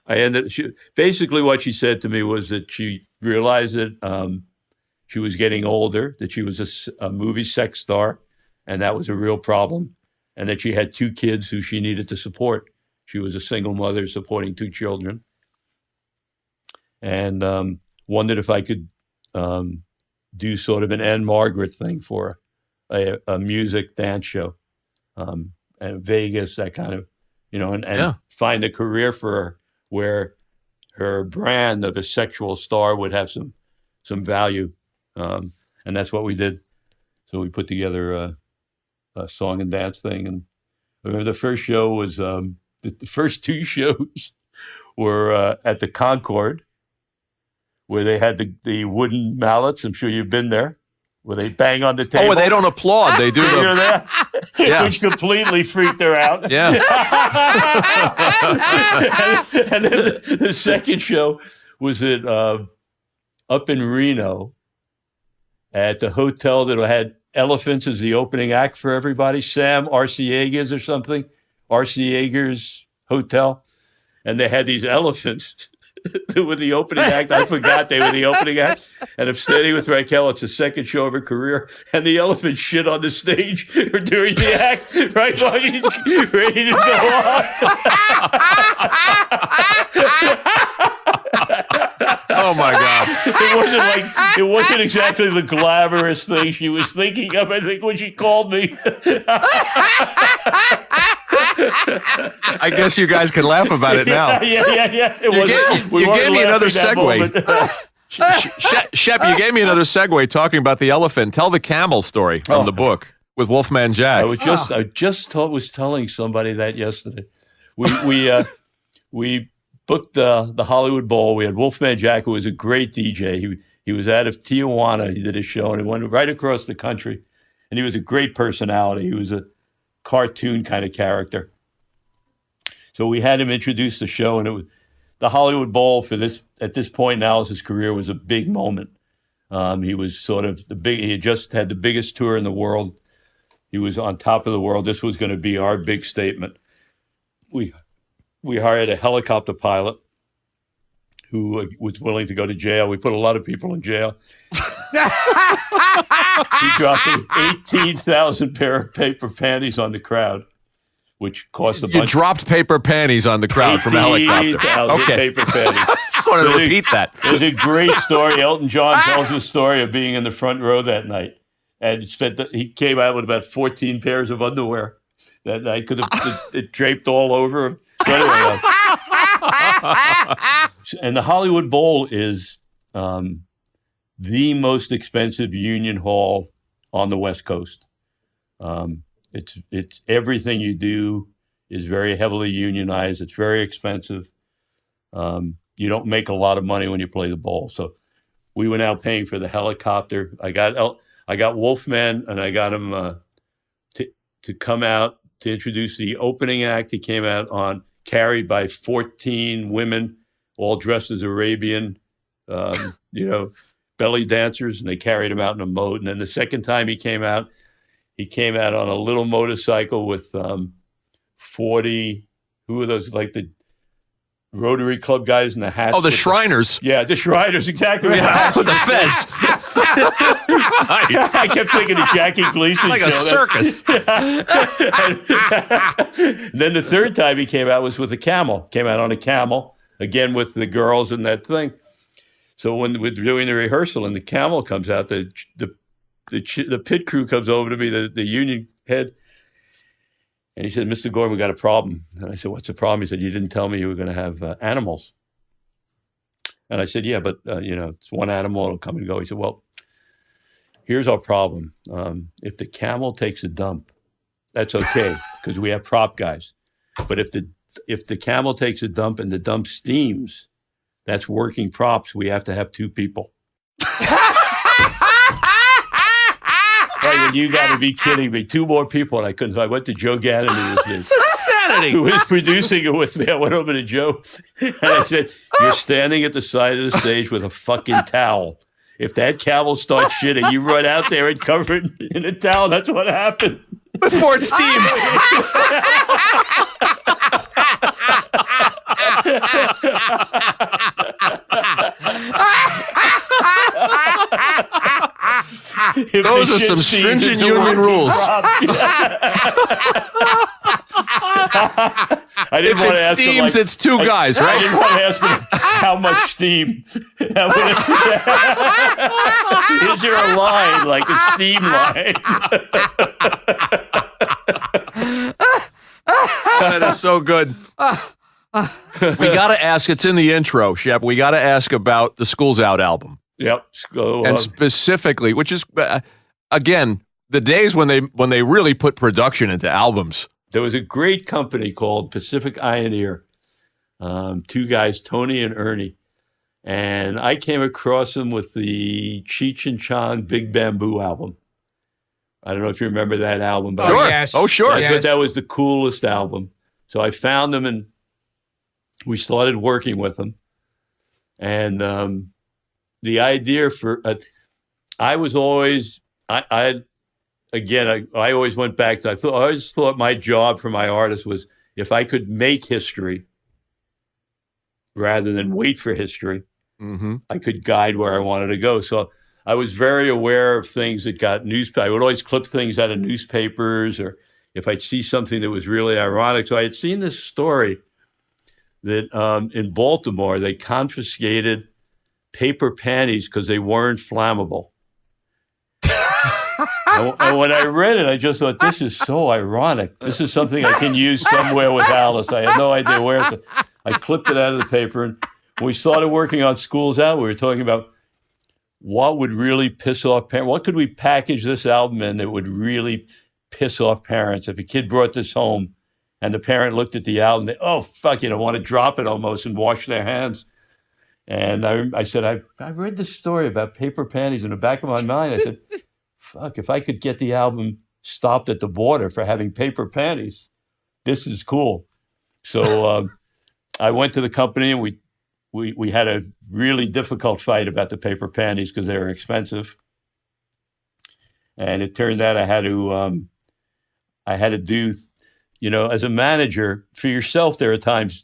I ended. Basically, what she said to me was that she realized that she was getting older, that she was a movie sex star, and that was a real problem, and that she had 2 kids who she needed to support. She was a single mother supporting 2 children. And wondered if I could do sort of an Anne Margaret thing for a music dance show, and Vegas, that kind of, and find a career for her where her brand of a sexual star would have some value, and that's what we did. So we put together a song and dance thing, and I remember the first show was the first 2 shows were at the Concord, where they had the wooden mallets. I'm sure you've been there. where they bang on the table. Oh, they don't applaud. They do You hear the that? Yeah. Which completely freaked her out. yeah. And then the second show was up in Reno at the hotel that had elephants as the opening act for everybody. Sam Arciega's or something. Arciega's Hotel. And they had these elephants that were the opening act. I forgot they were the opening act. And I'm standing with Raquel. It's the second show of her career. And the elephant shit on the stage during the act, right while she's ready to go on. Oh my God. It wasn't exactly the glamorous thing she was thinking of, I think, when she called me. I guess you guys can laugh about it now. Yeah. You gave me another segue. Shep, you gave me another segue talking about the elephant. Tell the camel story from the book with Wolfman Jack. I was telling somebody that yesterday. We booked the Hollywood Bowl. We had Wolfman Jack, who was a great DJ. He was out of Tijuana. He did a show, and he went right across the country. And he was a great personality. He was a cartoon kind of character. So we had him introduce the show, and it was the Hollywood Bowl at this point in Alice's career was a big moment. He was sort of he had just had the biggest tour in the world. He was on top of the world. This was going to be our big statement. We hired a helicopter pilot who was willing to go to jail. We put a lot of people in jail. He dropped 18,000 pair of paper panties on the crowd, which cost a bunch. You dropped paper panties on the crowd from a helicopter. 18,000 paper panties. Just wanted to repeat that. There's a great story. Elton John tells the story of being in the front row that night. And he came out with about 14 pairs of underwear that night because it draped all over him. So anyway, and the Hollywood Bowl is the most expensive union hall on the West Coast. It's everything you do is very heavily unionized. It's very expensive. You don't make a lot of money when you play the bowl. So we went out paying for the helicopter. I got Wolfman, and I got him to come out to introduce the opening act. He came out carried by 14 women, all dressed as Arabian, belly dancers, and they carried him out in a moat. And then the second time he came out on a little motorcycle with 40, who are those, like the Rotary Club guys in the hats? Oh, the Shriners. Yeah, the Shriners, exactly. Yeah, with the fez. I kept thinking of Jackie Gleason. Like a circus. And then the third time he came out was with a camel. Came out on a camel, again with the girls and that thing. So when we're doing the rehearsal and the camel comes out, the pit crew comes over to me, the union head, and he said, "Mr. Gordon, we got a problem." And I said, "What's the problem?" He said, "You didn't tell me you were going to have animals." And I said, "Yeah, but it's one animal, it'll come and go." He said, "Well, here's our problem. If the camel takes a dump, that's okay because we have prop guys. But if the camel takes a dump and the dump steams, that's working props. We have to have two people." You got to be kidding me. Two more people, and I couldn't. So I went to Joe Gannon, who was producing it with me. I went over to Joe, and I said, "You're standing at the side of the stage with a fucking towel. If that camel starts shitting, you run out there and cover it in a towel." That's what happened. Before it steams. Those are some stringent union rules. I didn't want to ask him, steams, it's two guys, right? I didn't want to ask him how much steam. Is there a line, like a steam line? That is so good. We got to ask, it's in the intro, Shep, we got to ask about the School's Out album. Yep. And specifically, which is, again, the days when they really put production into albums. There was a great company called Pacific Ioneer, two guys, Tony and Ernie, And I came across him with the Cheech and Chong Big Bamboo album. I don't know if you remember that album. But Sure. Yes. Oh, sure. I Yes. thought that was the coolest album. So I found them and we started working with them. And the idea for, I was always, I always went back to, I always thought my job for my artist was if I could make history rather than wait for history, I could guide where I wanted to go. So I was very aware of things that got newspaper. I would always clip things out of newspapers, or if I'd see something that was really ironic. So I had seen this story that in Baltimore, they confiscated paper panties because they weren't flammable. And when I read it, I just thought, this is so ironic. This is something I can use somewhere with Alice. I had no idea where. I clipped it out of the paper. And when we started working on Schools Out, we were talking about what would really piss off parents. What could we package this album in that would really piss off parents? If a kid brought this home and the parent looked at the album, they, oh, fuck, want to drop it almost and wash their hands. And I said, I've read this story about paper panties in the back of my mind. I said, fuck, if I could get the album stopped at the border for having paper panties, this is cool. So I went to the company and we had a really difficult fight about the paper panties because they were expensive. And it turned out I had to do, as a manager, for yourself, there are times,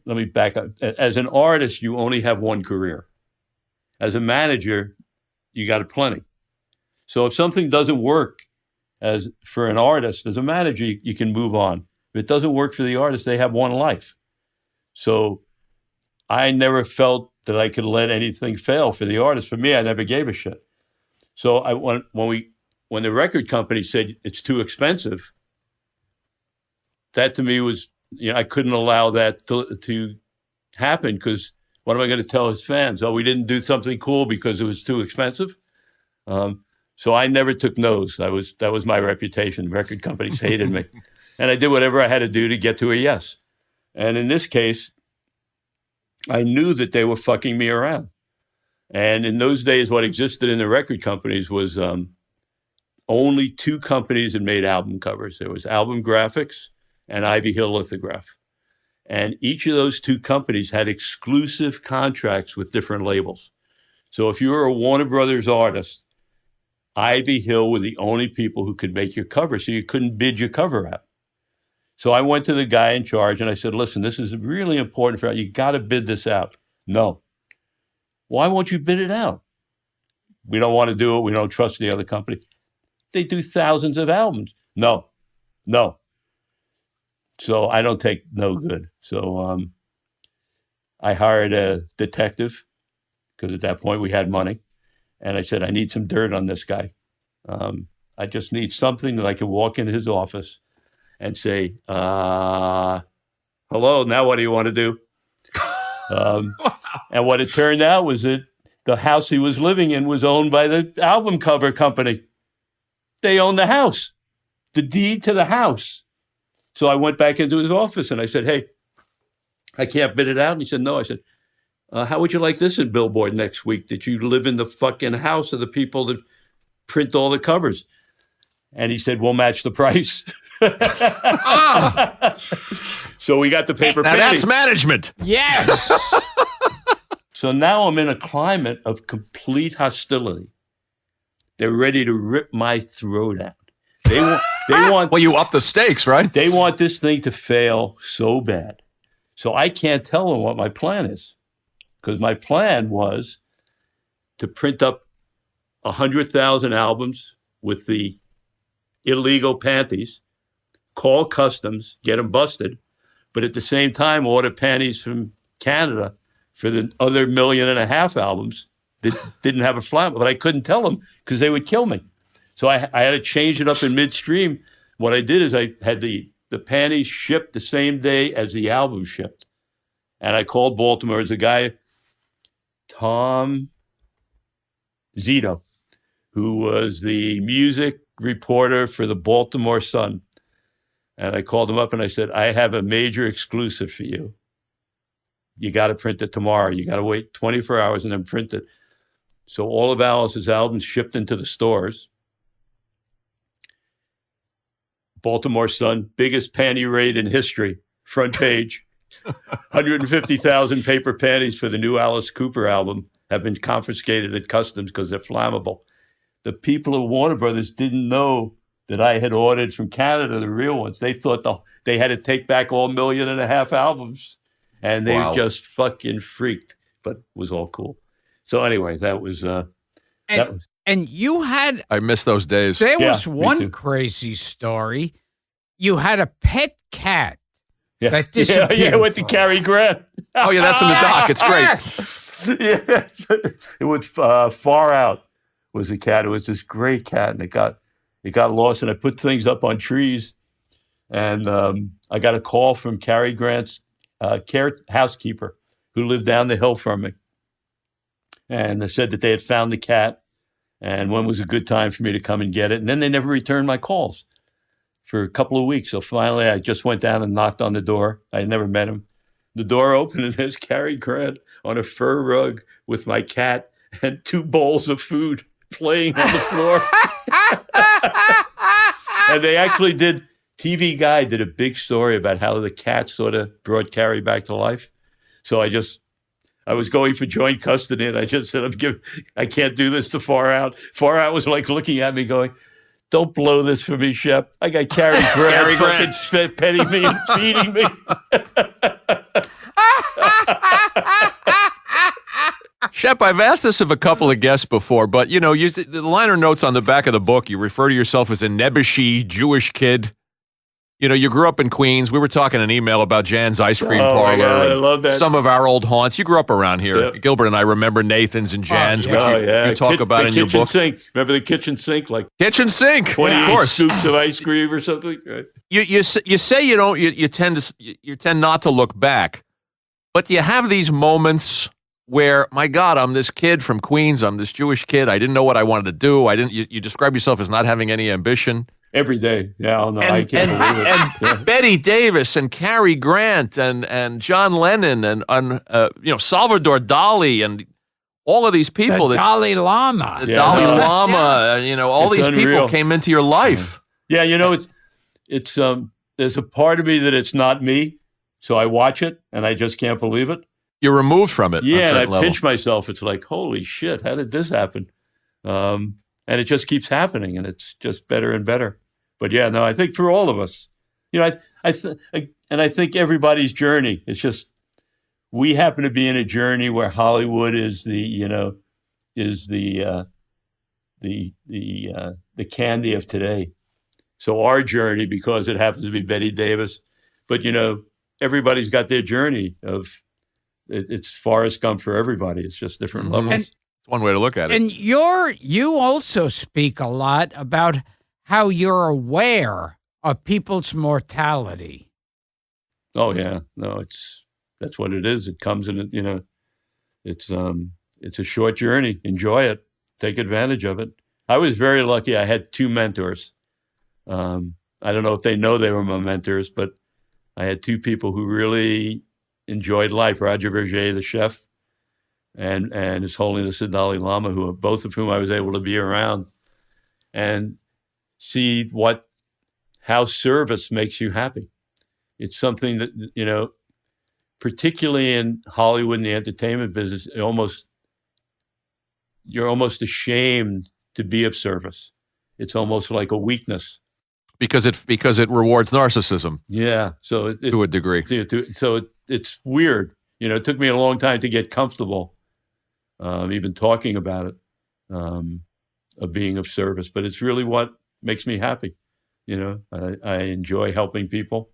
let me back up. As an artist, you only have one career. As a manager, you got plenty. So if something doesn't work as for an artist, as a manager, you can move on. If it doesn't work for the artist, they have one life. So I never felt that I could let anything fail for the artist. For me, I never gave a shit. So when the record company said it's too expensive, that to me was, I couldn't allow that to happen, because what am I going to tell his fans? Oh, we didn't do something cool because it was too expensive. So I never took no's. That was my reputation. Record companies hated me, and I did whatever I had to do to get to a yes. And in this case, I knew that they were fucking me around. And in those days, what existed in the record companies was only two companies that made album covers. There was Album Graphics and Ivy Hill Lithograph. And each of those two companies had exclusive contracts with different labels. So if you were a Warner Brothers artist, Ivy Hill were the only people who could make your cover, so you couldn't bid your cover out. So I went to the guy in charge and I said, listen, this is really important for you. You got to bid this out. No. Why won't you bid it out? We don't want to do it. We don't trust the other company. They do thousands of albums. No. So I don't take no good. So I hired a detective, because at that point we had money. And I said, I need some dirt on this guy. I just need something that I can walk into his office and say, hello, now what do you want to do? And what it turned out was that the house he was living in was owned by the album cover company. They owned the house, the deed to the house. So I went back into his office and I said, hey, I can't bid it out. And he said, no. I said, how would you like this in Billboard next week, that you live in the fucking house of the people that print all the covers? And he said, we'll match the price. So we got the paper Now panties. that's management. Yes. So now I'm in a climate of complete hostility. They're ready to rip my throat out. They want. Well, you up the stakes, right? They want this thing to fail so bad. So I can't tell them what my plan is, because my plan was to print up 100,000 albums with the illegal panties, call customs, get them busted, but at the same time order panties from Canada for the other 1.5 million albums that didn't have a flat. But I couldn't tell them because they would kill me. So I had to change it up in midstream. What I did is I had the panties shipped the same day as the album shipped. And I called Baltimore. There's a guy, Tom Zito, who was the music reporter for the Baltimore Sun. And I called him up and I said, I have a major exclusive for you. you got to print it tomorrow. You got to wait 24 hours and then print it. So all of Alice's albums shipped into the stores. Baltimore Sun, biggest panty raid in history, front page. 150,000 paper panties for the new Alice Cooper album have been confiscated at customs because they're flammable. The people at Warner Brothers didn't know that I had ordered from Canada the real ones. They thought they had to take back all 1.5 million albums, and they just fucking freaked. But it was all cool. So anyway, that was. And you had. I miss those days. There was one crazy story. You had a pet cat. Yeah, that disappeared. Yeah, went to Cary Grant. Oh yeah, that's in the doc. It's great. Yeah, it was Far Out. Was a cat. It was this great cat, and it got lost. And I put things up on trees, and I got a call from Cary Grant's housekeeper, who lived down the hill from me, and they said that they had found the cat, and when was a good time for me to come and get it. And then they never returned my calls for a couple of weeks. So finally, I just went down and knocked on the door. I had never met him. The door opened, and there's Cary Grant on a fur rug with my cat and 2 bowls of food playing on the floor. And they actually did, TV Guide did a big story about how the cat sort of brought Cary back to life. So I was going for joint custody, and I just said, I can't do this to Far Out. Far Out was like looking at me going, don't blow this for me, Shep. I got Cary Grant fucking petting me and feeding me. Shep, I've asked this of a couple of guests before, but the liner notes on the back of the book, you refer to yourself as a nebbishy Jewish kid. You grew up in Queens. We were talking an email about Jan's Ice Cream Parlor. My God, I love that. Some of our old haunts. You grew up around here. Yep. Gilbert and I remember Nathan's and Jan's, which you talk about in your book. Kitchen sink. Remember the kitchen sink? Like kitchen sink. 28 scoops of ice cream or something. Right. You say you don't. You tend not to look back, but you have these moments where, my God, I'm this kid from Queens. I'm this Jewish kid. I didn't know what I wanted to do. You describe yourself as not having any ambition. Every day. Yeah, I can't believe it. And Betty Davis and Cary Grant and John Lennon and Salvador Dali and all of these people. The Dalai Lama. Dalai Lama. All these unreal. people came into your life. Yeah, it's there's a part of me that it's not me, so I watch it and I just can't believe it. You're removed from it. Yeah, and I level. pinch myself. It's like, holy shit, how did this happen? And it just keeps happening, and it's just better and better. But yeah, no, I think for all of us, I think everybody's journey. It's just we happen to be in a journey where Hollywood is the candy of today. So our journey, because it happens to be Betty Davis, but everybody's got their journey of. It's Forrest Gump for everybody. It's just different levels. It's one way to look at it. And you also speak a lot about how you're aware of people's mortality. Oh yeah, no, that's what it is. It comes in it. It's a short journey. Enjoy it. Take advantage of it. I was very lucky. I had 2 mentors. I don't know if they know they were my mentors, but I had 2 people who really enjoyed life. Roger Verger, the chef, and His Holiness the Dalai Lama, both of whom I was able to be around and see how service makes you happy. It's something that, particularly in Hollywood and the entertainment business, you're almost ashamed to be of service. It's almost like a weakness. Because it rewards narcissism. Yeah. So to a degree. It's weird. It took me a long time to get comfortable, even talking about it, of being of service. But it's really what makes me happy. I enjoy helping people.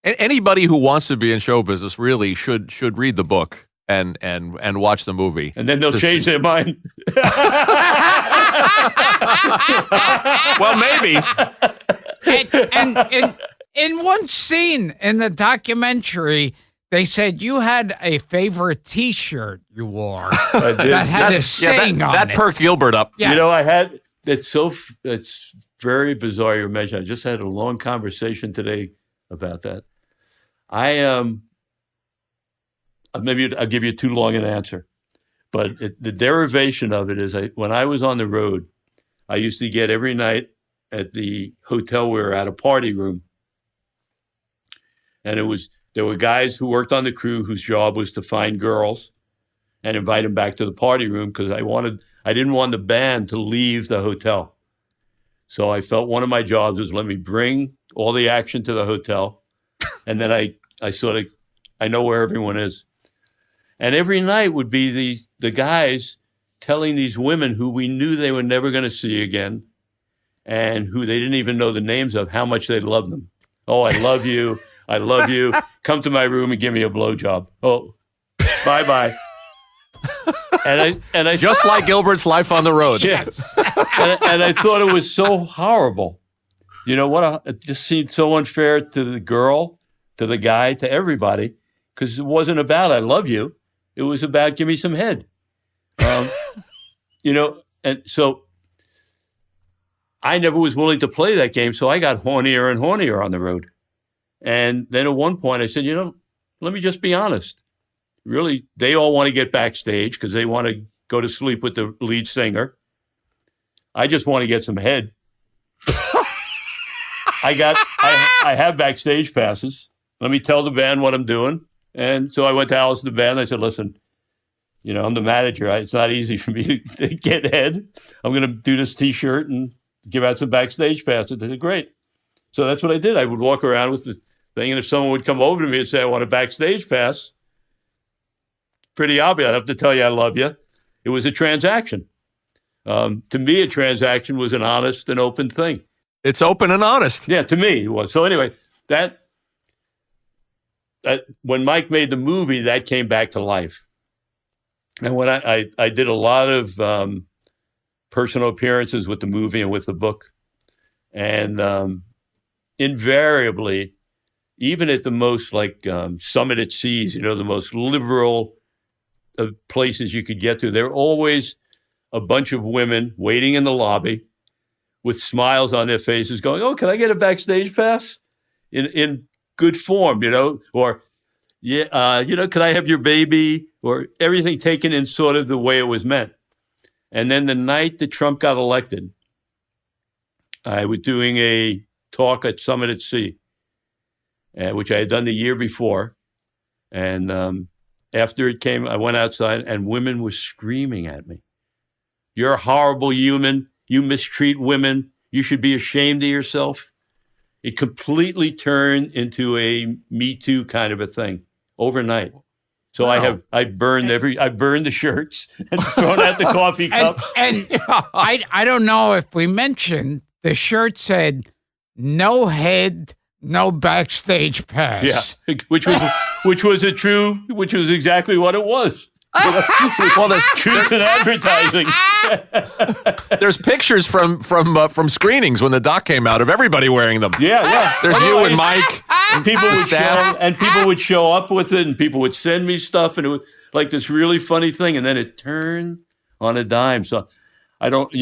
Anybody who wants to be in show business really should read the book and watch the movie. And then they'll change their mind. Well, maybe. And in one scene in the documentary, they said you had a favorite T-shirt you wore that had a saying on it. That perked Gilbert up. Yeah. I had. It's very bizarre you mentioned. I just had a long conversation today about that. maybe I'll give you too long an answer. But the derivation of it is when I was on the road, I used to get every night at the hotel we were at, a party room. And there were guys who worked on the crew whose job was to find girls and invite them back to the party room because I didn't want the band to leave the hotel. So I felt one of my jobs was let me bring all the action to the hotel. And then I know where everyone is. And every night would be the guys telling these women who we knew they were never going to see again and who they didn't even know the names of, how much they loved them. Oh, I love you. I love you. Come to my room and give me a blowjob. Oh, bye-bye. And I Just like Gilbert's life on the road. Yeah. And I thought it was so horrible. You know what? It just seemed so unfair to the girl, to the guy, to everybody, because it wasn't about I love you. It was about give me some head. And so I never was willing to play that game, so I got hornier and hornier on the road. And then at one point I said, let me just be honest. Really, they all want to get backstage because they want to go to sleep with the lead singer. I just want to get some head. I have backstage passes. Let me tell the band what I'm doing. And so I went to Alice and the band. I said, listen, I'm the manager. It's not easy for me to get head. I'm going to do this T-shirt and give out some backstage passes. They said, great. So that's what I did. I would walk around with the thing, and if someone would come over to me and say, I want a backstage pass, pretty obvious. I'd have to tell you I love you. It was a transaction. To me, a transaction was an honest and open thing. It's open and honest. Yeah, to me it was. So anyway, that when Mike made the movie, that came back to life. And when I did a lot of personal appearances with the movie and with the book. And invariably, even at the most Summit at Seas, the most liberal of places you could get to, there were always a bunch of women waiting in the lobby with smiles on their faces going, oh, can I get a backstage pass? In good form, or, can I have your baby? Or everything taken in sort of the way it was meant. And then the night that Trump got elected, I was doing a talk at Summit at Sea, which I had done the year before. And after it came, I went outside and women were screaming at me. You're a horrible human. You mistreat women. You should be ashamed of yourself. It completely turned into a Me Too kind of a thing overnight. So wow. I burned the shirts and thrown out the coffee cups. And I don't know if we mentioned the shirt said no head, no backstage pass. Yeah, which was exactly what it was. Well, there's truth in advertising. There's pictures from screenings when the doc came out of everybody wearing them. Yeah. There's you and Mike. And people would show up with it, and people would send me stuff, and it was like this really funny thing. And then it turned on a dime. So I don't,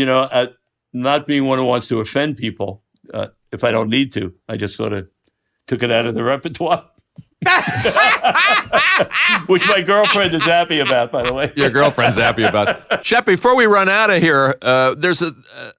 not being one who wants to offend people, if I don't need to, I just sort of took it out of the repertoire. Which my girlfriend is happy about, by the way. Your girlfriend's happy about. Shep, before we run out of here, there's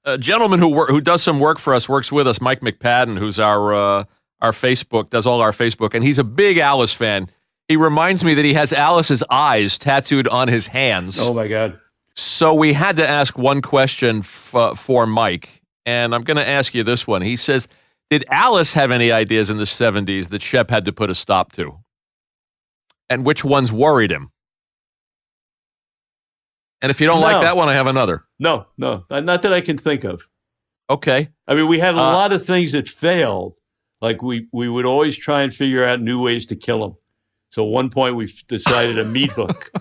a gentleman who does some work for us, works with us, Mike McPadden, who's our Facebook, does all our Facebook, and he's a big Alice fan. He reminds me that he has Alice's eyes tattooed on his hands. Oh, my God. So we had to ask one question for Mike, and I'm going to ask you this one. He says, did Alice have any ideas in the 70s that Shep had to put a stop to? And which ones worried him? And if you don't like that one, I have another. No, not that I can think of. Okay. I mean, we had a lot of things that failed. Like we would always try and figure out new ways to kill them. So at one point we decided a meat hook.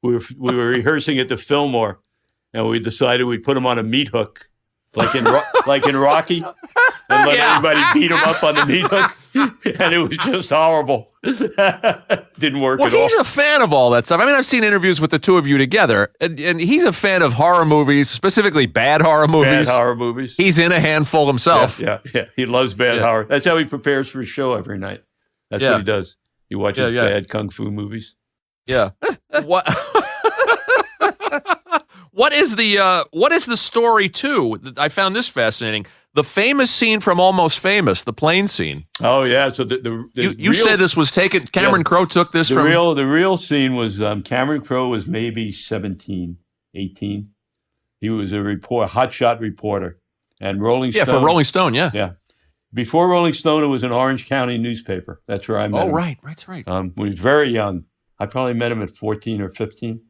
We were rehearsing at the Fillmore, and we decided we'd put him on a meat hook, like in Rocky, and let everybody beat him up on the meat hook. And it was just horrible. Didn't work at all. Well, he's a fan of all that stuff. I mean, I've seen interviews with the two of you together, and he's a fan of horror movies, specifically bad horror movies. Bad horror movies. He's in a handful himself. Yeah. He loves bad horror. That's how he prepares for a show every night. That's what he does. He watches bad kung fu movies. Yeah. What? What is the story too? I found this fascinating. The famous scene from Almost Famous, the plane scene. Oh yeah. So the You said this was taken. Cameron Crowe took this from the real scene was Cameron Crowe was maybe 17, 18. He was a hotshot reporter, and Rolling Stone. Yeah, for Rolling Stone. Yeah. Yeah. Before Rolling Stone, it was an Orange County newspaper. That's where I met him. Oh, right. That's right. He was very young. I probably met him at 14 or 15.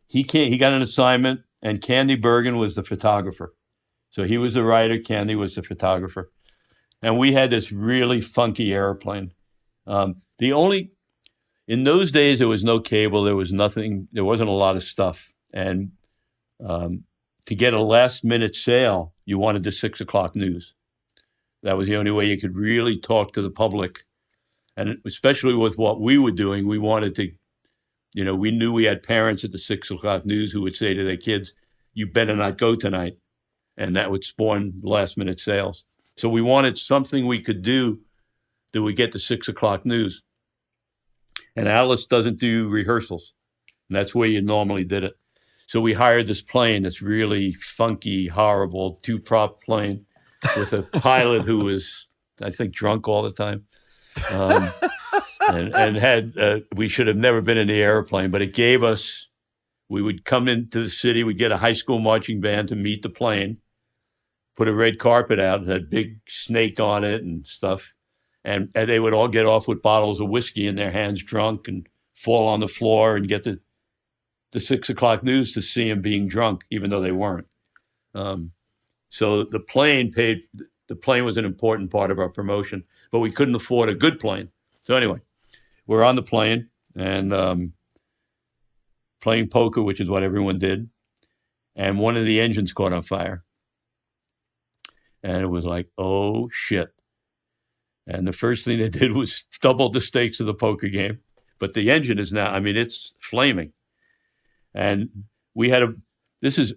He got an assignment, and Candy Bergen was the photographer. So he was the writer, Candy was the photographer. And we had this really funky airplane. In those days, there was no cable, there was nothing, there wasn't a lot of stuff. And to get a last minute sale, you wanted the 6 o'clock news. That was the only way you could really talk to the public. And especially with what we were doing, we wanted to, we knew we had parents at the 6 o'clock news who would say to their kids, you better not go tonight. And that would spawn last minute sales. So we wanted something we could do that would get the 6 o'clock news. And Alice doesn't do rehearsals. And that's where you normally did it. So we hired this plane that's really funky, horrible, two-prop plane with a pilot who was, I think, drunk all the time. We should have never been in the airplane, but it gave us, we would come into the city, we'd get a high school marching band to meet the plane, put a red carpet out, it had a big snake on it and stuff. And they would all get off with bottles of whiskey in their hands, drunk, and fall on the floor and get the 6 o'clock news to see them being drunk, even though they weren't. So the plane was an important part of our promotion, but we couldn't afford a good plane. So anyway, we're on the plane and playing poker, which is what everyone did. And one of the engines caught on fire. And it was like, oh, shit. And the first thing they did was double the stakes of the poker game. But the engine is now, it's flaming. And this is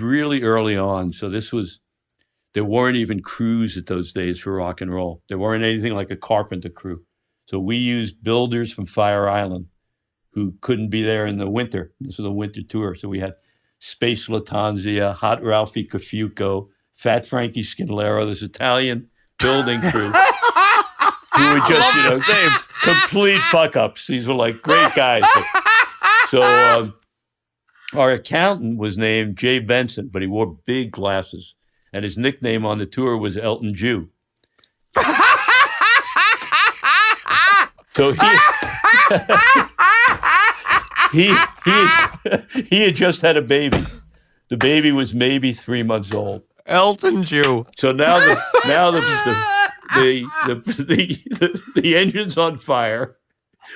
really early on. So there weren't even crews at those days for rock and roll. There weren't anything like a carpenter crew. So we used builders from Fire Island who couldn't be there in the winter. This was a winter tour. So we had Space Latanzia, Hot Ralphie Cafuco, Fat Frankie Scudero, this Italian building crew who were just, names. Complete fuck-ups. These were like great guys. So our accountant was named Jay Benson, but he wore big glasses. And his nickname on the tour was Elton Jew. So he had just had a baby. The baby was maybe 3 months old. Elton Jew. So now the engine's on fire.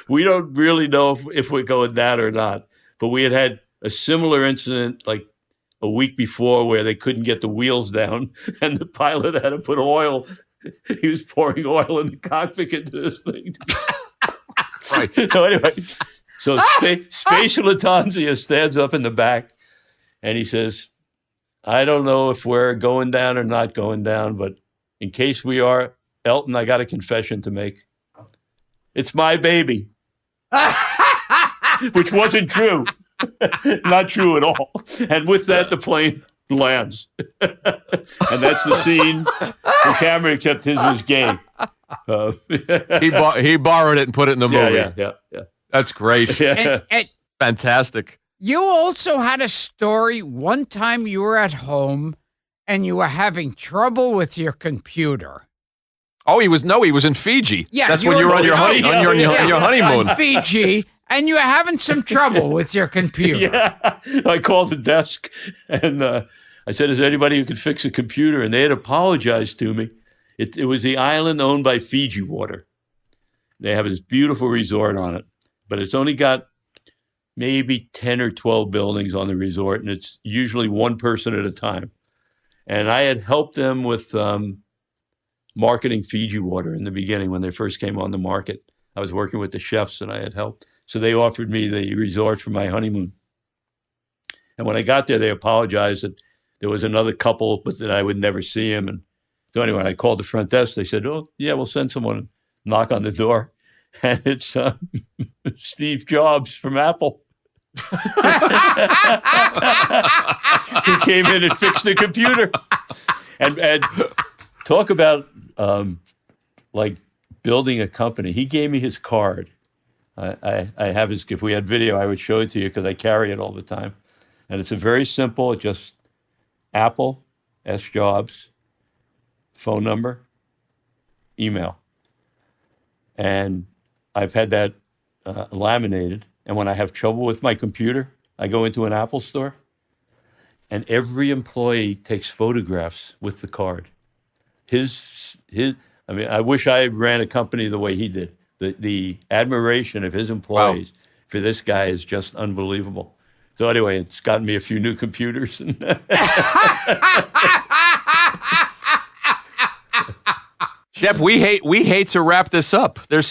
We don't really know if we're going down or not. But we had a similar incident like a week before where they couldn't get the wheels down and the pilot had to put oil. He was pouring oil in the cockpit into this thing. Right. So anyway, Spatial Latanzia stands up in the back and he says, I don't know if we're going down or not going down, but in case we are, Elton, I got a confession to make. It's my baby. Which wasn't true. Not true at all. And with that, the plane lands. And that's the scene for Cameron, except his was gay. He borrowed it and put it in the movie. Yeah. That's great. Yeah. And Fantastic. you also had a story one time you were at home and you were having trouble with your computer. Oh, he was in Fiji. Yeah, that's when you were on your honeymoon. Fiji, and you were having some trouble with your computer. Yeah, I called the desk and I said, "Is there anybody who could fix a computer?" And they had apologized to me. It was the island owned by Fiji Water. They have this beautiful resort on it, but it's only got maybe 10 or 12 buildings on the resort, and it's usually one person at a time. And I had helped them with marketing Fiji Water in the beginning when they first came on the market. I was working with the chefs and I had helped. So they offered me the resort for my honeymoon. And when I got there, they apologized that there was another couple, but that I would never see him. And so anyway, I called the front desk. They said, "Oh, yeah, we'll send someone." knock on the door, and it's Steve Jobs from Apple. He came in and fixed the computer. And talk about like building a company. He gave me his card. I have his. If we had video, I would show it to you because I carry it all the time. And it's a very simple, just Apple, S. Jobs, phone number, email. And I've had that laminated. And when I have trouble with my computer, I go into an Apple store, and every employee takes photographs with the card. I mean, I wish I ran a company the way he did. The admiration of his employees for this guy is just unbelievable. So anyway, it's gotten me a few new computers. Shep, we hate to wrap this up. There is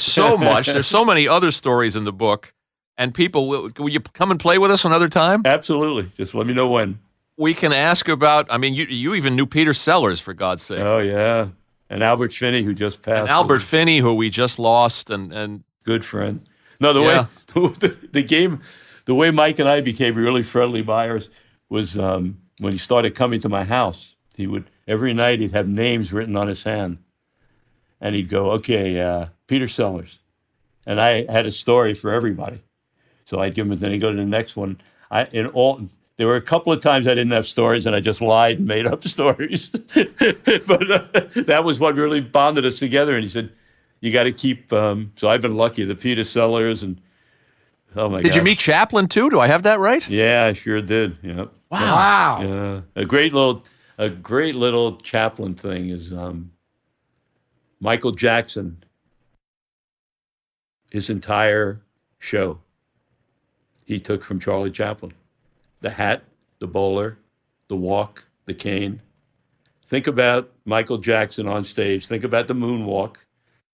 so much. There's so many other stories in the book, and people will you come and play with us another time? Absolutely. Just let me know when. We can ask about. I mean, you even knew Peter Sellers, for God's sake. Oh yeah, and Albert Finney, who just passed. And Albert Finney, who we just lost, and good friend. No, the way Mike and I became really friendly buyers was when he started coming to my house. He would every night he'd have names written on his hand, and he'd go, "Okay, Peter Sellers," and I had a story for everybody. So I'd give him, then he'd go to the next one. There were a couple of times I didn't have stories, and I just lied and made up stories. But that was what really bonded us together. And he said, "You got to keep." So I've been lucky. The Peter Sellers and oh my god! Did you meet Chaplin too? Do I have that right? Yeah, I sure did. Yeah. Wow. Yeah, a great little Chaplin thing is Michael Jackson. His entire show he took from Charlie Chaplin. The hat, the bowler, the walk, the cane. Think about Michael Jackson on stage. Think about the moonwalk.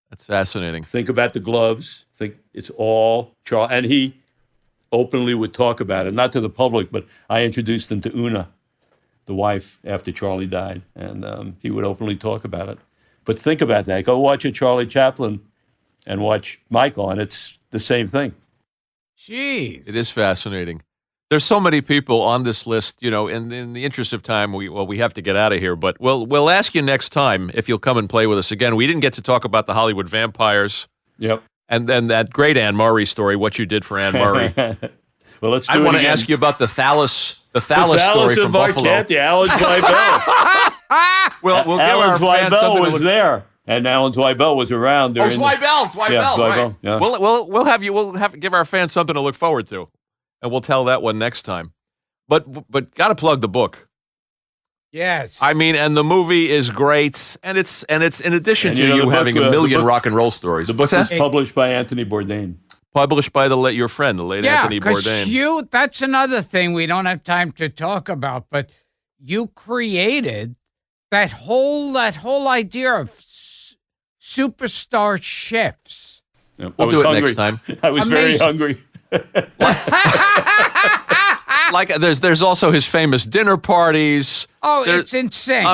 That's fascinating. Think about the gloves. Think it's all Charlie. And he openly would talk about it, not to the public, but I introduced him to Una, the wife, after Charlie died. And he would openly talk about it. But think about that. Go watch a Charlie Chaplin and watch Michael, and it's the same thing. Jeez. It is fascinating. There's so many people on this list, you know, and in the interest of time, we have to get out of here, but we'll ask you next time if you'll come and play with us again. We didn't get to talk about the Hollywood vampires. Yep. And then that great Anne Murray story, what you did for Anne Murray. Well, let's do I it want to again. ask you about the Thallus story from Buffalo. The Alan Zweibel. We'll give Alan our fans Zweibel something to was look. there. And Alan Zweibel was around during Zweibel, Yeah, right. Zweibel, yeah. We'll have to give our fans something to look forward to, and we'll tell that one next time. But got to plug the book. Yes. I mean, and the movie is great, and it's in addition And to you know, you the having book, a million the book- rock and roll stories. The book What's was that? published by Anthony Bourdain. Published by your friend, the late yeah, Anthony Bourdain. that's another thing we don't have time to talk about, but you created that whole idea of superstar chefs. Yep. We'll I do was it hungry. next time. I was very Amazing. hungry. Like there's also his famous dinner parties. Oh, There- it's insane.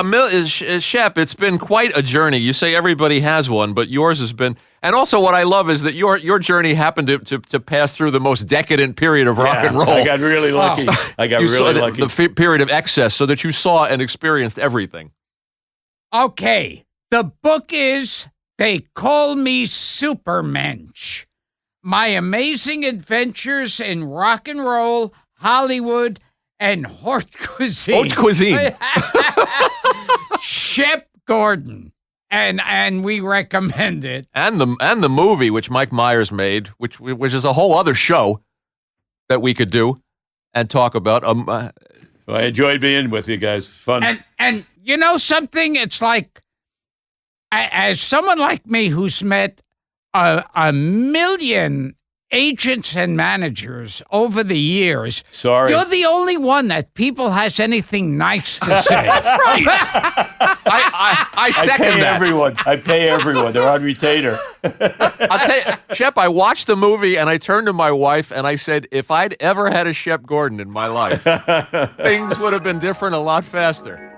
Shep, it's been quite a journey. You say everybody has one, but yours has been. And also, what I love is that your journey happened to pass through the most decadent period of rock and roll. I got really lucky. I got You saw really lucky. the period of excess, so that you saw and experienced everything. Okay, the book is They Call Me Supermensch. My Amazing Adventures in Rock and Roll, Hollywood, and Haute Cuisine. Haute cuisine. Shep Gordon. And we recommend it. And the movie which Mike Myers made, which is a whole other show that we could do and talk about. Well, I enjoyed being with you guys. Fun. And you know something? It's like, as someone like me who's met a million agents and managers over the years, Sorry. you're the only one that people has anything nice to say. That's right. I I second pay that. everyone. I pay everyone. They're on retainer. I'll tell you, Shep, I watched the movie and I turned to my wife and I said, if I'd ever had a Shep Gordon in my life, things would have been different a lot faster.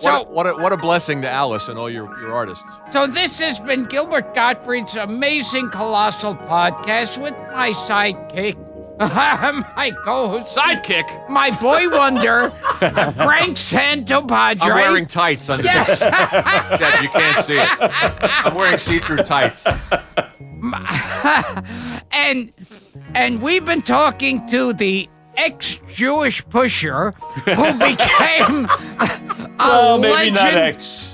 So, What a blessing to Alice and all your artists. so this has been Gilbert Gottfried's amazing Colossal podcast with my sidekick, my co-host, Sidekick. my boy wonder, Frank Santopadre. I'm wearing tights under Yes. Shep, you can't see it. I'm wearing see-through tights. and we've been talking to the ex-Jewish pusher who became a Maybe not legend, X.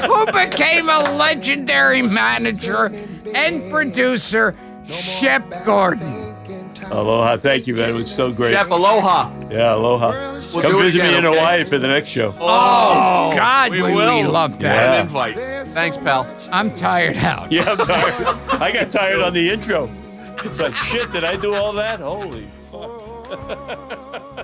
who became a legendary manager and producer, Shep Gordon. Aloha. Thank you, man. It was so great. Shep, aloha. Yeah, aloha. We'll Come do it visit again, me in okay? Hawaii for the next show. Oh, God, we we will. love Got that. Yeah. an invite. Thanks, pal. I'm tired out. Yeah, I'm tired. I got tired on the intro. It's like, shit, did I do all that? Holy fuck.